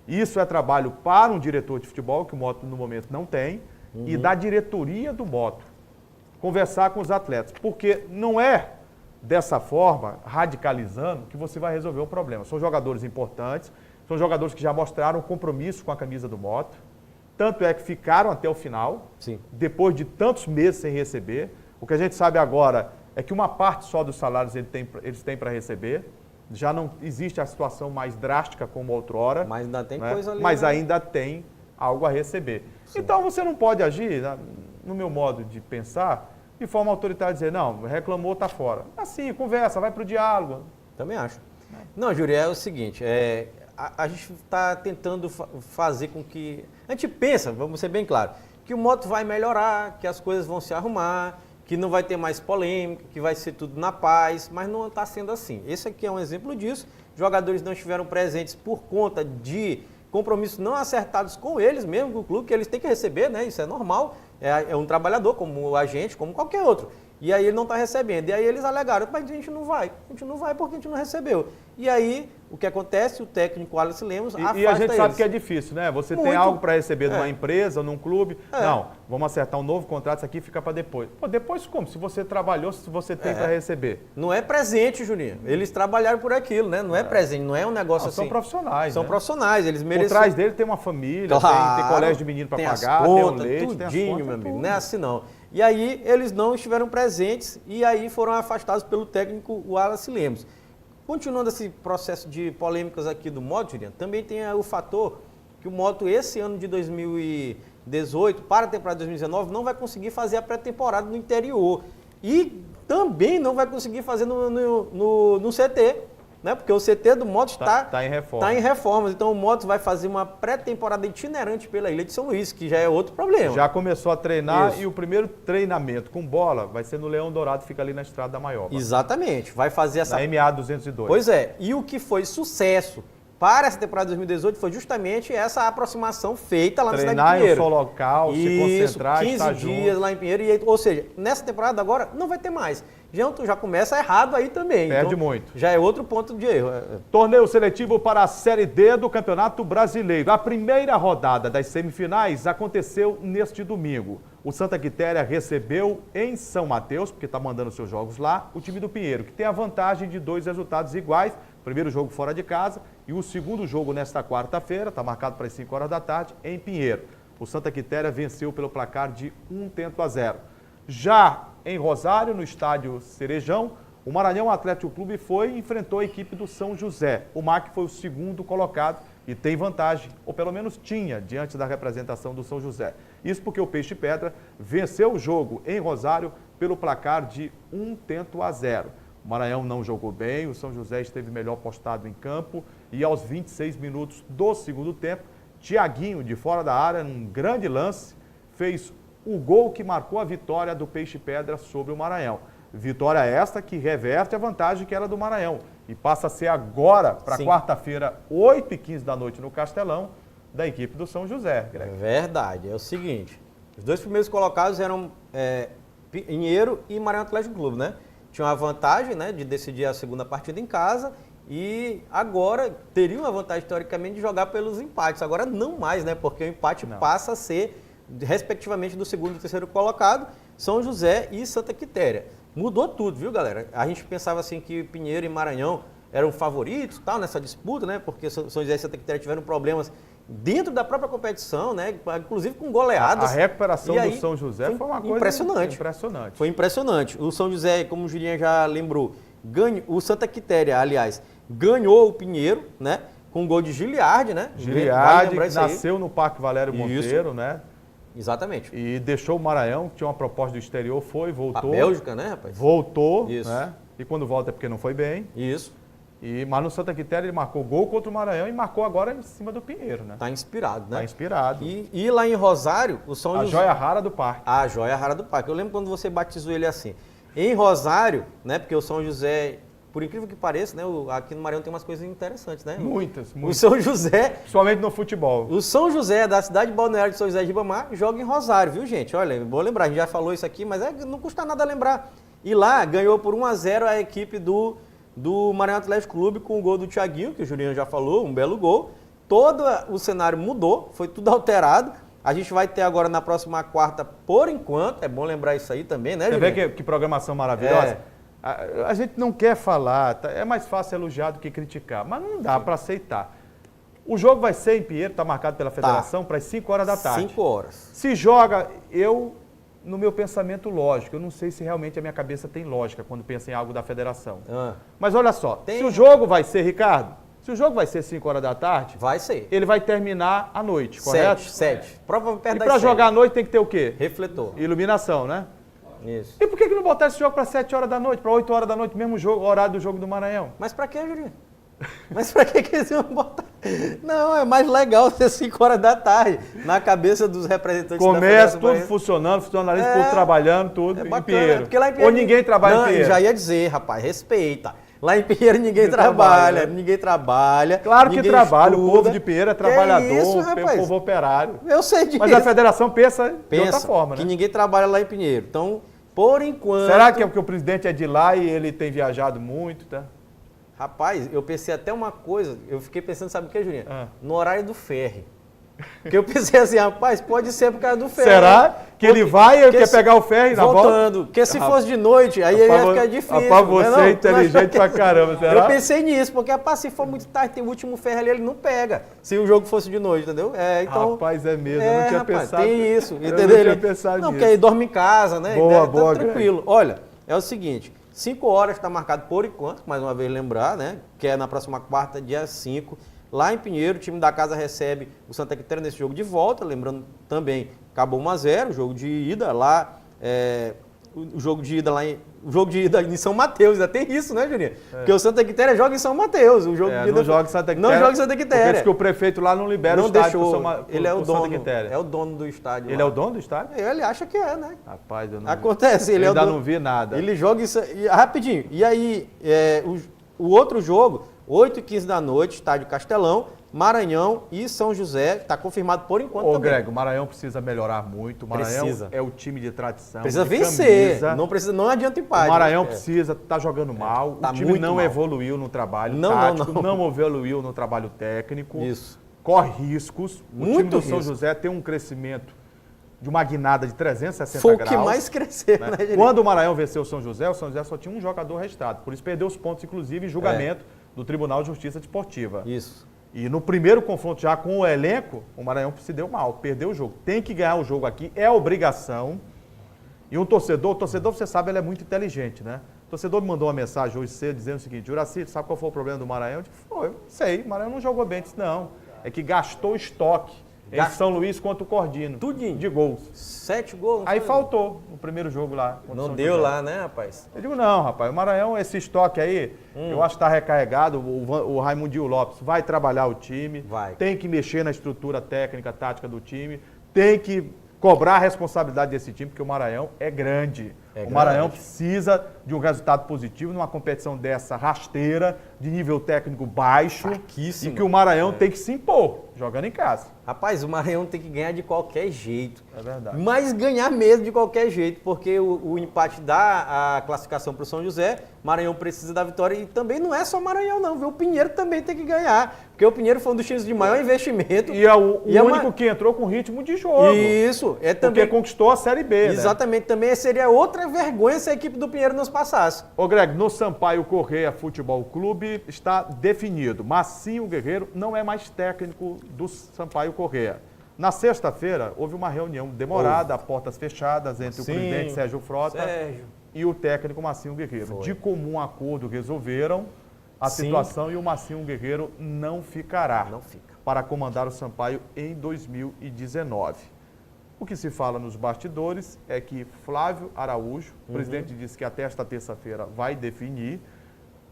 Isso é trabalho para um diretor de futebol, que o Moto no momento não tem, e da diretoria do Moto. Conversar com os atletas, porque não é dessa forma, radicalizando, que você vai resolver o problema. São jogadores importantes, são jogadores que já mostraram compromisso com a camisa do Moto, tanto é que ficaram até o final, Sim. depois de tantos meses sem receber. O que a gente sabe agora é que uma parte só dos salários eles têm para receber, já não existe a situação mais drástica como outrora. Mas ainda tem né? coisa ali. Mas né? ainda tem algo a receber. Sim. Então você não pode agir, no meu modo de pensar, de forma autoritária, dizer, não, reclamou, está fora. Assim, conversa, vai para o diálogo. Também acho. Não, Júlio, é o seguinte, a gente está tentando fazer com que... A gente pensa, vamos ser bem claro, que o moto vai melhorar, que as coisas vão se arrumar, que não vai ter mais polêmica, que vai ser tudo na paz, mas não está sendo assim. Esse aqui é um exemplo disso. Jogadores não estiveram presentes por conta de compromissos não acertados com eles mesmo, com o clube, que eles têm que receber, né? Isso é normal, é um trabalhador como a gente, como qualquer outro. E aí ele não está recebendo. E aí eles alegaram, mas a gente não vai porque a gente não recebeu. E aí, o que acontece? O técnico Wallace Lemos afasta E a gente sabe eles. que é difícil, né? Você tem Muito. algo para receber numa empresa, num clube. Não, vamos acertar um novo contrato, isso aqui fica para depois. Pô, depois como? Se você trabalhou, se você tem para receber. Não é presente, Juninho. Eles trabalharam por aquilo, né? Não é presente, não é um negócio assim. São profissionais, São né? profissionais, eles merecem. Por trás dele tem uma família, Claro, tem colégio de menino para tem pagar, as contas, tem o leite, tem as tudinho, contas, meu amigo. tudo. Não é assim não. E aí eles não estiveram presentes e aí foram afastados pelo técnico Wallace Lemos. Continuando esse processo de polêmicas aqui do moto, Juliano, também tem o fator que o moto esse ano de 2018, para a temporada de 2019, não vai conseguir fazer a pré-temporada no interior. E também não vai conseguir fazer no CT, né? Porque o CT do moto Tá em reforma. Está em reformas. Então o moto vai fazer uma pré-temporada itinerante pela Ilha de São Luís, que já é outro problema. Já começou a treinar Isso. e o primeiro treinamento com bola vai ser no Leão Dourado, fica ali na Estrada da Maioba. Exatamente. Vai fazer essa... Na MA 202. Pois é. E o que foi sucesso para essa temporada de 2018 foi justamente essa aproximação feita lá na cidade de Treinar em um Pinheiro. só local, se concentrar, 15 estar dias junto. lá em Pinheiro. Ou seja, nessa temporada agora não vai ter mais. Já começa errado aí também. Perde Então, muito. Já é outro ponto de erro. Torneio seletivo para a Série D do Campeonato Brasileiro. A primeira rodada das semifinais aconteceu neste domingo. O Santa Quitéria recebeu em São Mateus, porque está mandando seus jogos lá, o time do Pinheiro, que tem a vantagem de 2 resultados iguais. Primeiro jogo fora de casa e o segundo jogo nesta quarta-feira, está marcado para as 5 horas da tarde, em Pinheiro. O Santa Quitéria venceu pelo placar de 1-0. Já em Rosário, no estádio Cerejão, o Maranhão Atlético Clube enfrentou a equipe do São José. O MAC foi o segundo colocado e tem vantagem, ou pelo menos tinha, diante da representação do São José. Isso porque o Peixe Pedra venceu o jogo em Rosário pelo placar de 1-0. O Maranhão não jogou bem, o São José esteve melhor postado em campo e aos 26 minutos do segundo tempo, Tiaguinho, de fora da área, num grande lance, fez o gol que marcou a vitória do Peixe Pedra sobre o Maranhão. Vitória esta que reverte a vantagem que era do Maranhão e passa a ser agora, para quarta-feira, 8h15 da noite no Castelão, da equipe do São José, Greg. É verdade. É o seguinte, os dois primeiros colocados eram Pinheiro e Maranhão Atlético Clube, né? Tinham a vantagem, né, de decidir a segunda partida em casa e agora teriam a vantagem, teoricamente, de jogar pelos empates. Agora não mais, né? Porque o empate passa a ser, respectivamente, do segundo e terceiro colocado, São José e Santa Quitéria. Mudou tudo, viu, galera? A gente pensava assim que Pinheiro e Maranhão eram favoritos, tal, nessa disputa, né? Porque São José e Santa Quitéria tiveram problemas dentro da própria competição, né? Inclusive com goleadas. A recuperação do São José foi uma coisa impressionante. Foi impressionante. O São José, como o Julinho já lembrou, o Santa Quitéria, aliás, ganhou o Pinheiro, né? Com um gol de Giliardi, né? Giliardi, que nasceu no Parque Valério Monteiro, né? Exatamente. E deixou o Maranhão, que tinha uma proposta do exterior, voltou. A Bélgica, né, rapaz? Voltou, Isso. Né? E quando volta é porque não foi bem. Isso. Mas no Santa Quitéria ele marcou gol contra o Maranhão e marcou agora em cima do Pinheiro, né? Tá inspirado, né? Tá inspirado. E lá em Rosário, o São José... A joia rara do parque. A joia rara do parque. Eu lembro quando você batizou ele assim. Em Rosário, né? Porque o São José, por incrível que pareça, né? Aqui no Maranhão tem umas coisas interessantes, né? Muitas. O São José... Principalmente no futebol. O São José, da cidade de Balneário de São José de Ribamar, joga em Rosário, viu, gente? Olha, vou lembrar, a gente já falou isso aqui, mas não custa nada lembrar. E lá ganhou por 1-0 a equipe do Maranhão Atlético Clube com o gol do Tiaguinho, que o Juliano já falou, um belo gol. Todo o cenário mudou, foi tudo alterado. A gente vai ter agora na próxima quarta, por enquanto, é bom lembrar isso aí também, né, Você Juliano? vê que programação maravilhosa? A gente não quer falar, é mais fácil elogiar do que criticar, mas não dá para aceitar. O jogo vai ser em Pinheiro, está marcado pela federação para as 5 horas da tarde. 5 horas. Se joga, no meu pensamento lógico, eu não sei se realmente a minha cabeça tem lógica quando pensa em algo da federação. Mas olha só, se o jogo vai ser, Ricardo, se o jogo vai ser 5 horas da tarde, vai ser. Ele vai terminar à noite, correto? 7. Provavelmente perto e das para 7. jogar à noite tem que ter o quê? Refletor. Iluminação, né? Isso. E por que não botar esse jogo para 7 horas da noite, para 8 horas da noite, mesmo horário do jogo do Maranhão? Mas para quê, Julinho? Mas para que eles iam botar? Não, é mais legal ser 5 horas da tarde, na cabeça dos representantes da Comércio, Federação tudo Baiana. funcionando, funcionalismo, tudo trabalhando, tudo É em bacana, Pinheiro. porque lá em Pinheiro Ou ninguém trabalha não, em Pinheiro. Já ia dizer, rapaz, respeita. Lá em Pinheiro ninguém Ninguém trabalha. Claro que ninguém trabalha, o estuda. povo de Pinheiro é trabalhador, isso, o rapaz? povo operário. Eu sei disso. Mas a federação pensa de outra forma, que né? ninguém trabalha lá em Pinheiro. Então, por enquanto... Será que é porque o presidente é de lá e ele tem viajado muito, tá? Rapaz, eu pensei até uma coisa, eu fiquei pensando, sabe o que, Julinha? Ah. No horário do ferry. Porque eu pensei assim, rapaz, pode ser por causa do ferry. Será que ele vai e ele Porque quer se- pegar o ferry na volta? Voltando. Porque se fosse de noite, aí ia ficar difícil. Rapaz, você não é é inteligente pra caramba, será? Eu pensei nisso, porque rapaz, se for muito tarde, tem o último ferry ali, ele não pega. Se o jogo fosse de noite, entendeu? Então, Rapaz, é mesmo, eu não tinha rapaz, pensado. tem isso, Eu entendeu? não tinha pensado Não, nisso. porque aí dorme em casa, né? Boa, Então, boa, tranquilo. Olha, é o seguinte, 5 horas está marcado por enquanto, mais uma vez lembrar, né? Que é na próxima quarta, dia 5. Lá em Pinheiro, o time da casa recebe o Santa Quitéria nesse jogo de volta. Lembrando também, acabou 1-0, o jogo de ida lá. O jogo de ida em São Mateus, ainda tem isso, né, Juninho? Porque o Santa Quitéria joga em São Mateus. O jogo de ida não joga em Santa Quitéria. Não joga em Santa Porque Quitéria. diz que o prefeito lá não libera Não o estádio deixou. pro Ele é o Santa dono. Quitéria. É o dono do estádio. Ele lá. é o dono do estádio? Ele acha que é, né? Rapaz, eu não Acontece, ele eu é o ainda dono. não vi nada. Ele joga isso. Rapidinho. E aí, o outro jogo, 8h15 da noite, estádio Castelão, Maranhão e São José. Está confirmado por enquanto Ô, também. Greg, o Maranhão precisa melhorar muito. O Maranhão Precisa. é o time de tradição. Precisa de vencer. camisa. Não adianta empate. O Maranhão né? precisa, tá jogando mal. Tá o time muito não mal. evoluiu no trabalho Não, tático, não. não evoluiu no trabalho técnico. Isso. Corre riscos. O time Muito do São risco. José tem um crescimento de uma guinada de 360 Foi o graus. que mais cresceu, né? né, Geri? Quando o Maranhão venceu o São José só tinha um jogador registrado. Por isso perdeu os pontos, inclusive, em julgamento do Tribunal de Justiça Desportiva. Isso. E no primeiro confronto já com o elenco, o Maranhão se deu mal, perdeu o jogo. Tem que ganhar o jogo aqui, é obrigação. E o torcedor, você sabe, ele é muito inteligente, né? O torcedor me mandou uma mensagem hoje cedo dizendo o seguinte: Juraci, sabe qual foi o problema do Maranhão? Eu disse, eu sei, o Maranhão não jogou bem. Eu disse, não, é que gastou estoque em São Luís contra o Cordino. Tudinho. De gols. 7 gols. Aí faltou o primeiro jogo lá. contra o Não São deu José. lá, né, rapaz? Eu digo, não, rapaz, o Maranhão, esse estoque aí, eu acho que está recarregado. O Raimundinho Lopes vai trabalhar o time, Vai. tem que mexer na estrutura técnica, tática do time, tem que cobrar a responsabilidade desse time, porque o Maranhão é grande. O Maranhão precisa de um resultado positivo numa competição dessa rasteira, de nível técnico baixo, Fraquíssimo. e que o Maranhão tem que se impor, jogando em casa. Rapaz, o Maranhão tem que ganhar de qualquer jeito. É verdade. Mas ganhar mesmo de qualquer jeito, porque o empate dá a classificação para o São José, Maranhão precisa da vitória e também não é só Maranhão não, viu? O Pinheiro também tem que ganhar, porque o Pinheiro foi um dos times de maior investimento. E é o E é uma- único que entrou com ritmo de jogo. Isso, é Porque também... conquistou a Série B, né? Exatamente, também seria outra vergonha se a equipe do Pinheiro nos passasse. Ô Greg, no Sampaio Corrêa Futebol Clube está definido. Massinho Guerreiro não é mais técnico do Sampaio Corrêa. Na sexta-feira, houve uma reunião demorada, a portas fechadas, entre o presidente Sérgio Frota e o técnico Massinho Guerreiro. De comum acordo, resolveram a situação e o Massinho Guerreiro não ficará para comandar o Sampaio em 2019. O que se fala nos bastidores é que Flávio Araújo, o presidente disse que até esta terça-feira vai definir,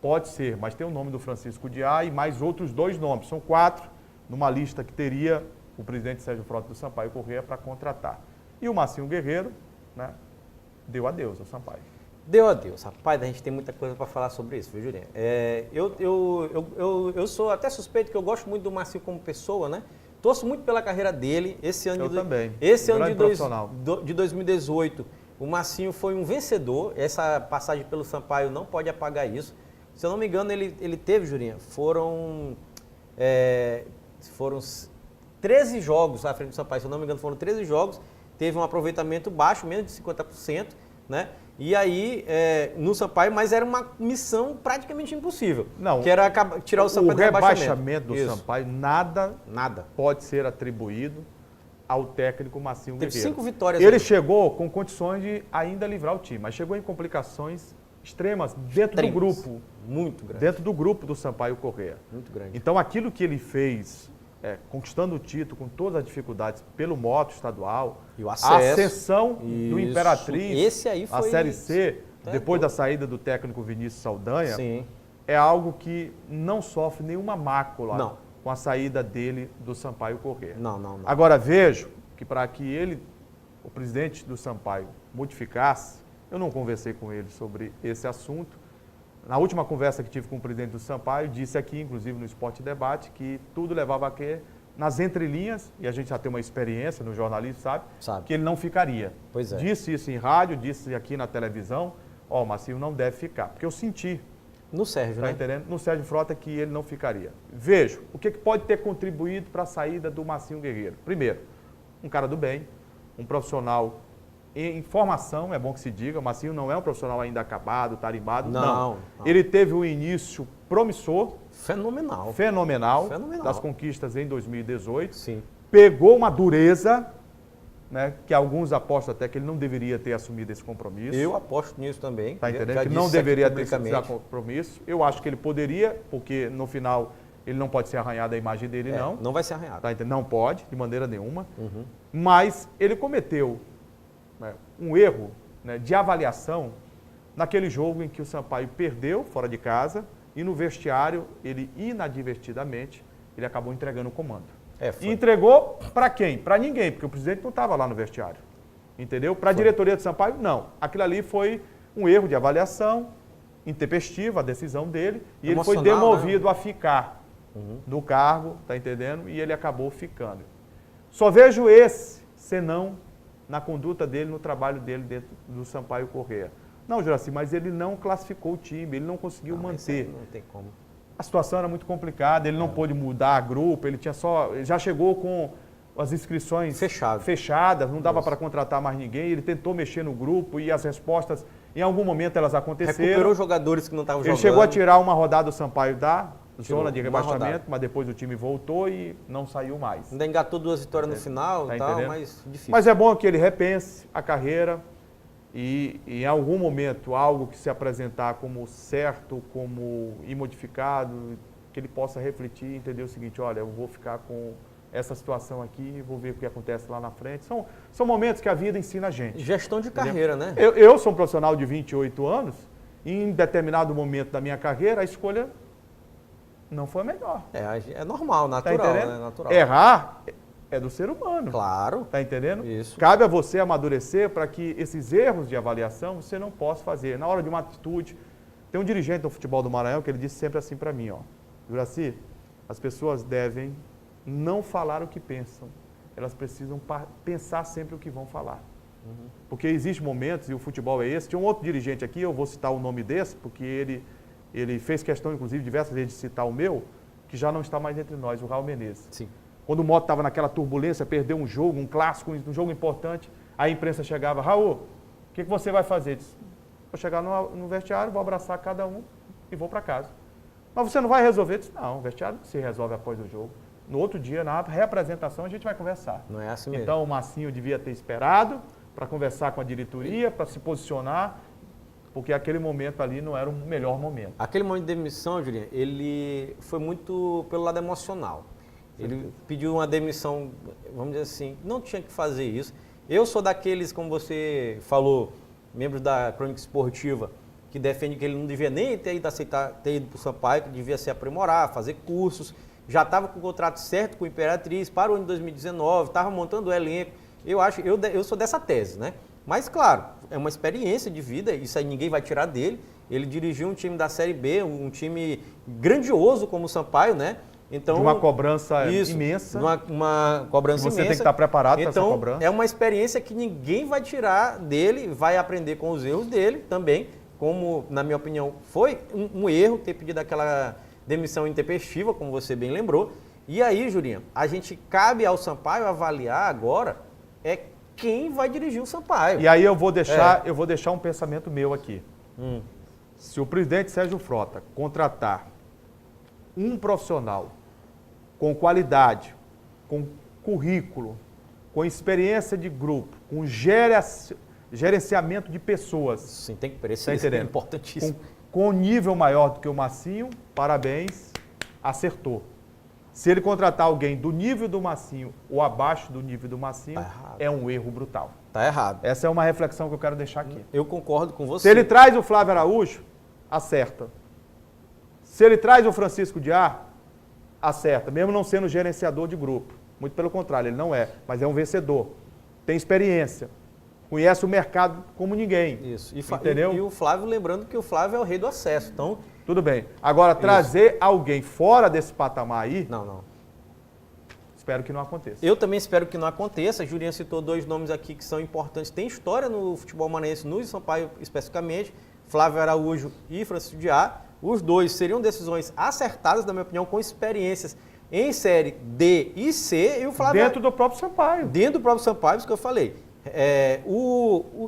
pode ser, mas tem o nome do Francisco Diá e mais outros 2 nomes, são 4, numa lista que teria o presidente Sérgio Frota do Sampaio Corrêa para contratar. E o Massinho Guerreiro, né, deu adeus ao Sampaio. Deu adeus. Rapaz, a gente tem muita coisa para falar sobre isso, viu, Julinha? Eu sou até suspeito que eu gosto muito do Massinho como pessoa, né? Torço muito pela carreira dele. Esse ano, também. Esse ano Grande profissional. de 2018, o Massinho foi um vencedor. Essa passagem pelo Sampaio não pode apagar isso. Se eu não me engano, ele teve, Julinha, foram 13 jogos à frente do Sampaio. Se eu não me engano, foram 13 jogos. Teve um aproveitamento baixo, menos de 50%, né? E aí, no Sampaio, mas era uma missão praticamente impossível. Não, que era tirar o Sampaio o do rebaixamento do Isso. Sampaio, nada Nada. pode ser atribuído ao técnico Massinho Teve Guerreiro. 5 vitórias. Ele ali. chegou com condições de ainda livrar o time, mas chegou em complicações extremas dentro do grupo. Muito grande. Dentro do grupo do Sampaio Corrêa. Muito grande. Então aquilo que ele fez, conquistando o título com todas as dificuldades pelo moto estadual, E o a acesso. ascensão do Isso. Imperatriz, Esse aí a foi- Série C, Tá depois doido. da saída do técnico Vinícius Saldanha, Sim. é algo que não sofre nenhuma mácula Não. com a saída dele do Sampaio Corrêa. Não. Agora vejo que para que ele, o presidente do Sampaio, modificasse, eu não conversei com ele sobre esse assunto. Na última conversa que tive com o presidente do Sampaio, disse aqui, inclusive no Esporte Debate, que tudo levava a que, nas entrelinhas, e a gente já tem uma experiência no jornalismo, sabe? Que ele não ficaria. Pois é. Disse isso em rádio, disse aqui na televisão, o Marcinho não deve ficar, porque eu senti, No Sérgio, tá né? entendendo? No Sérgio Frota que ele não ficaria. Vejo, o que pode ter contribuído para a saída do Marcinho Guerreiro? Primeiro, um cara do bem, um profissional em formação, é bom que se diga, o Marcinho não é um profissional ainda acabado, tarimbado, não. Ele teve um início promissor, Fenomenal. fenomenal. Das conquistas em 2018. Sim. Pegou uma dureza, né, que alguns apostam até que ele não deveria ter assumido esse compromisso. Eu aposto nisso também. Tá entendendo? Já Que disse não isso aqui deveria ter esse publicamente. compromisso. Eu acho que ele poderia, porque no final ele não pode ser arranhado a imagem dele, não. Não vai ser arranhado. Tá entendendo? Não pode, de maneira nenhuma. Mas ele cometeu, né, um erro, né, de avaliação naquele jogo em que o Sampaio perdeu fora de casa e no vestiário ele inadvertidamente ele acabou entregando o comando. Foi. E entregou para quem? Para ninguém, porque o presidente não estava lá no vestiário. Entendeu? Para a diretoria do Sampaio, não. Aquilo ali foi um erro de avaliação, intempestiva a decisão dele, e ele foi demovido a ficar no cargo, tá entendendo? E ele acabou ficando. Só vejo esse senão na conduta dele, no trabalho dele dentro do Sampaio Corrêa. Não, Juraci, mas ele não classificou o time, ele não conseguiu manter. Não tem como. A situação era muito complicada, ele não pôde mudar grupo, ele já chegou com as inscrições fechadas, não dava para contratar mais ninguém, ele tentou mexer no grupo e as respostas, em algum momento elas aconteceram. Recuperou jogadores que não estavam jogando. Ele chegou a tirar uma rodada do Sampaio da zona de rebaixamento, mas depois o time voltou e não saiu mais. Ainda engatou 2 vitórias no final e tal, entendendo? mas difícil. Mas é bom que ele repense a carreira e em algum momento algo que se apresentar como certo, como imodificado, que ele possa refletir e entender o seguinte, olha, eu vou ficar com essa situação aqui, vou ver o que acontece lá na frente. São momentos que a vida ensina a gente. Gestão de carreira, né? Eu sou um profissional de 28 anos e em determinado momento da minha carreira a escolha não foi a melhor. É normal, natural, tá entendendo? né? Natural. Errar é do ser humano. Claro. Tá entendendo? Isso. Cabe a você amadurecer para que esses erros de avaliação você não possa fazer. Na hora de uma atitude, tem um dirigente do futebol do Maranhão que ele disse sempre assim para mim, ó, Juraci, as pessoas devem não falar o que pensam. Elas precisam pensar sempre o que vão falar. Porque existem momentos, e o futebol é esse, tinha um outro dirigente aqui, eu vou citar o nome desse, porque ele fez questão, inclusive, diversas vezes de citar o meu, que já não está mais entre nós, o Raul Menezes. Sim. Quando o Moto estava naquela turbulência, perdeu um jogo, um clássico, um jogo importante, a imprensa chegava, Raul, o que você vai fazer? Ele disse, vou chegar no vestiário, vou abraçar cada um e vou para casa. Mas você não vai resolver? Ele disse, não, o vestiário se resolve após o jogo. No outro dia, na reapresentação, a gente vai conversar. Não é assim mesmo. Então, o Marcinho devia ter esperado para conversar com a diretoria, para se posicionar, porque aquele momento ali não era o melhor momento. Aquele momento de demissão, Julinho, ele foi muito pelo lado emocional. Ele pediu uma demissão, vamos dizer assim, não tinha que fazer isso. Eu sou daqueles, como você falou, membros da Crônica Esportiva, que defende que ele não devia nem ter ido para o Sampaio, que devia se aprimorar, fazer cursos. Já estava com o contrato certo com o Imperatriz para o ano de 2019, estava montando o elenco. Eu sou dessa tese, né? Mas, claro, é uma experiência de vida, isso aí ninguém vai tirar dele. Ele dirigiu um time da Série B, um time grandioso como o Sampaio, né? Então, de uma cobrança imensa. Uma cobrança imensa. Você tem que estar preparado para essa cobrança. É uma experiência que ninguém vai tirar dele, vai aprender com os erros dele também, como, na minha opinião, foi um erro ter pedido aquela demissão intempestiva, como você bem lembrou. E aí, Julinho, cabe ao Sampaio avaliar agora quem vai dirigir o Sampaio. E aí eu vou deixar um pensamento meu aqui. Se o presidente Sérgio Frota contratar um profissional com qualidade, com currículo, com experiência de grupo, com gerenciamento de pessoas. Sim, tem que parecer, isso é importantíssimo. Com nível maior do que o Marcinho, parabéns, acertou. Se ele contratar alguém do nível do Marcinho ou abaixo do nível do Marcinho, é um erro brutal. Tá errado. Essa é uma reflexão que eu quero deixar aqui. Eu concordo com você. Se ele traz o Flávio Araújo, acerta. Se ele traz o Francisco Diá, acerta, mesmo não sendo gerenciador de grupo. Muito pelo contrário, ele não é, mas é um vencedor. Tem experiência, conhece o mercado como ninguém. Isso. Entendeu? E o Flávio, lembrando que o Flávio é o rei do acesso. Então, tudo bem. Agora, trazer alguém fora desse patamar aí, não. espero que não aconteça. Eu também espero que não aconteça. A Julinha citou 2 nomes aqui que são importantes. Tem história no futebol maranhense, no Sampaio especificamente, Flávio Araújo e Francisco Diá. Os dois seriam decisões acertadas, na minha opinião, com experiências em série D e C. E o Flávio Dentro do próprio Sampaio. Dentro do próprio Sampaio, isso que eu falei.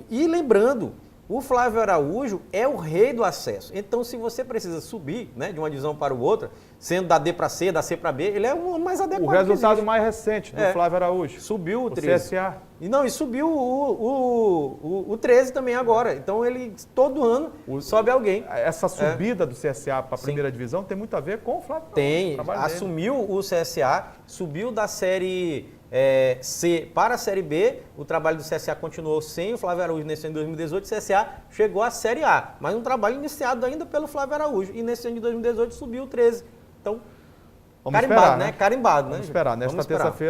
E lembrando, o Flávio Araújo é o rei do acesso. Então, se você precisa subir, né, de uma divisão para o outra, sendo da D para C, da C para B, ele é o mais adequado. O resultado mais recente do Flávio Araújo. Subiu o 13. CSA. E subiu o 13 também agora. Então, ele, todo ano, sobe alguém. Essa subida do CSA para a primeira divisão tem muito a ver com o Flávio Araújo. Tem. Assumiu o CSA, subiu da série C para a Série B, o trabalho do CSA continuou sem o Flávio Araújo nesse ano de 2018, o CSA chegou à Série A, mas um trabalho iniciado ainda pelo Flávio Araújo, e nesse ano de 2018 subiu o 13. Então, carimbado, né? Carimbado, né? Vamos esperar.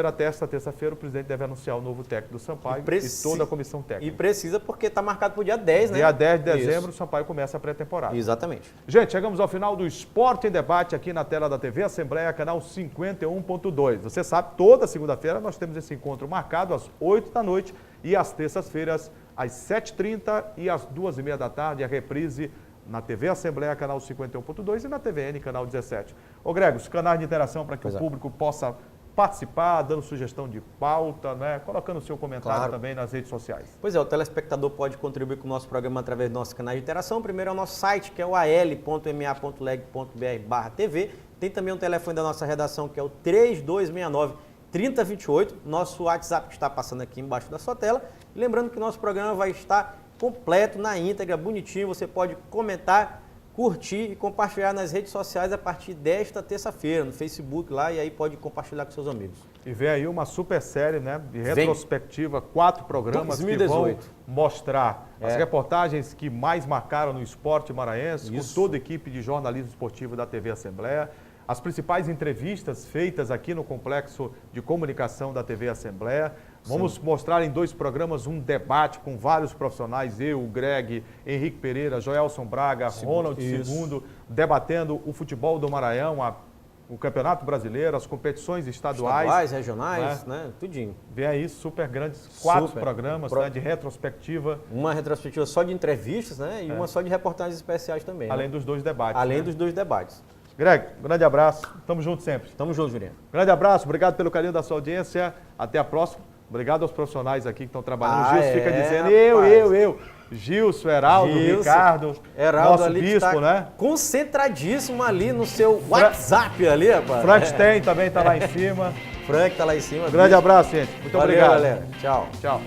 Até esta terça-feira, o presidente deve anunciar o novo técnico do Sampaio e toda a comissão técnica. E precisa, porque está marcado para o dia 10, né? Dia 10 de dezembro, o Sampaio começa a pré-temporada. Exatamente. Gente, chegamos ao final do Esporte em Debate aqui na tela da TV Assembleia, canal 51.2. Você sabe, toda segunda-feira nós temos esse encontro marcado às 8 da noite e às terças-feiras às 7h30 e às 2h30 da tarde, a reprise na TV Assembleia, canal 51.2 e na TVN, canal 17. Ô Grego, os canais de interação para que o público possa participar, dando sugestão de pauta, né? Colocando o seu comentário também nas redes sociais. Pois é, o telespectador pode contribuir com o nosso programa através do nosso canal de interação. Primeiro é o nosso site, que é o al.ma.leg.br/TV. Tem também o telefone da nossa redação, que é o 3269-3028. Nosso WhatsApp que está passando aqui embaixo da sua tela. E lembrando que o nosso programa vai estar completo, na íntegra, bonitinho. Você pode comentar, curtir e compartilhar nas redes sociais a partir desta terça-feira, no Facebook lá, e aí pode compartilhar com seus amigos. E vem aí uma super série, né, de retrospectiva, 4 programas 2018. Que vão mostrar as reportagens que mais marcaram no esporte maranhense, com toda a equipe de jornalismo esportivo da TV Assembleia, as principais entrevistas feitas aqui no complexo de comunicação da TV Assembleia. Vamos mostrar em 2 programas um debate com vários profissionais, eu, o Greg, Henrique Pereira, Joelson Braga, Ronald II, debatendo o futebol do Maranhão, o Campeonato Brasileiro, as competições estaduais. Regionais, né? Tudinho. Vem aí super grandes 4 programas né, de retrospectiva. Uma retrospectiva só de entrevistas, né? E uma só de reportagens especiais também. Além dos 2 debates. Além dos 2 debates. Greg, grande abraço. Tamo junto sempre. Tamo junto, Juliano. Grande abraço, obrigado pelo carinho da sua audiência. Até a próxima. Obrigado aos profissionais aqui que estão trabalhando. O Gilson fica dizendo, eu. Gilson, Heraldo, Ricardo, nosso ali bispo, tá né? Concentradíssimo ali no seu WhatsApp ali, rapaz. Frank tem também, está lá em cima. Frank está lá em cima. Grande abraço, gente. Muito obrigado. Valeu, galera. Tchau. Tchau.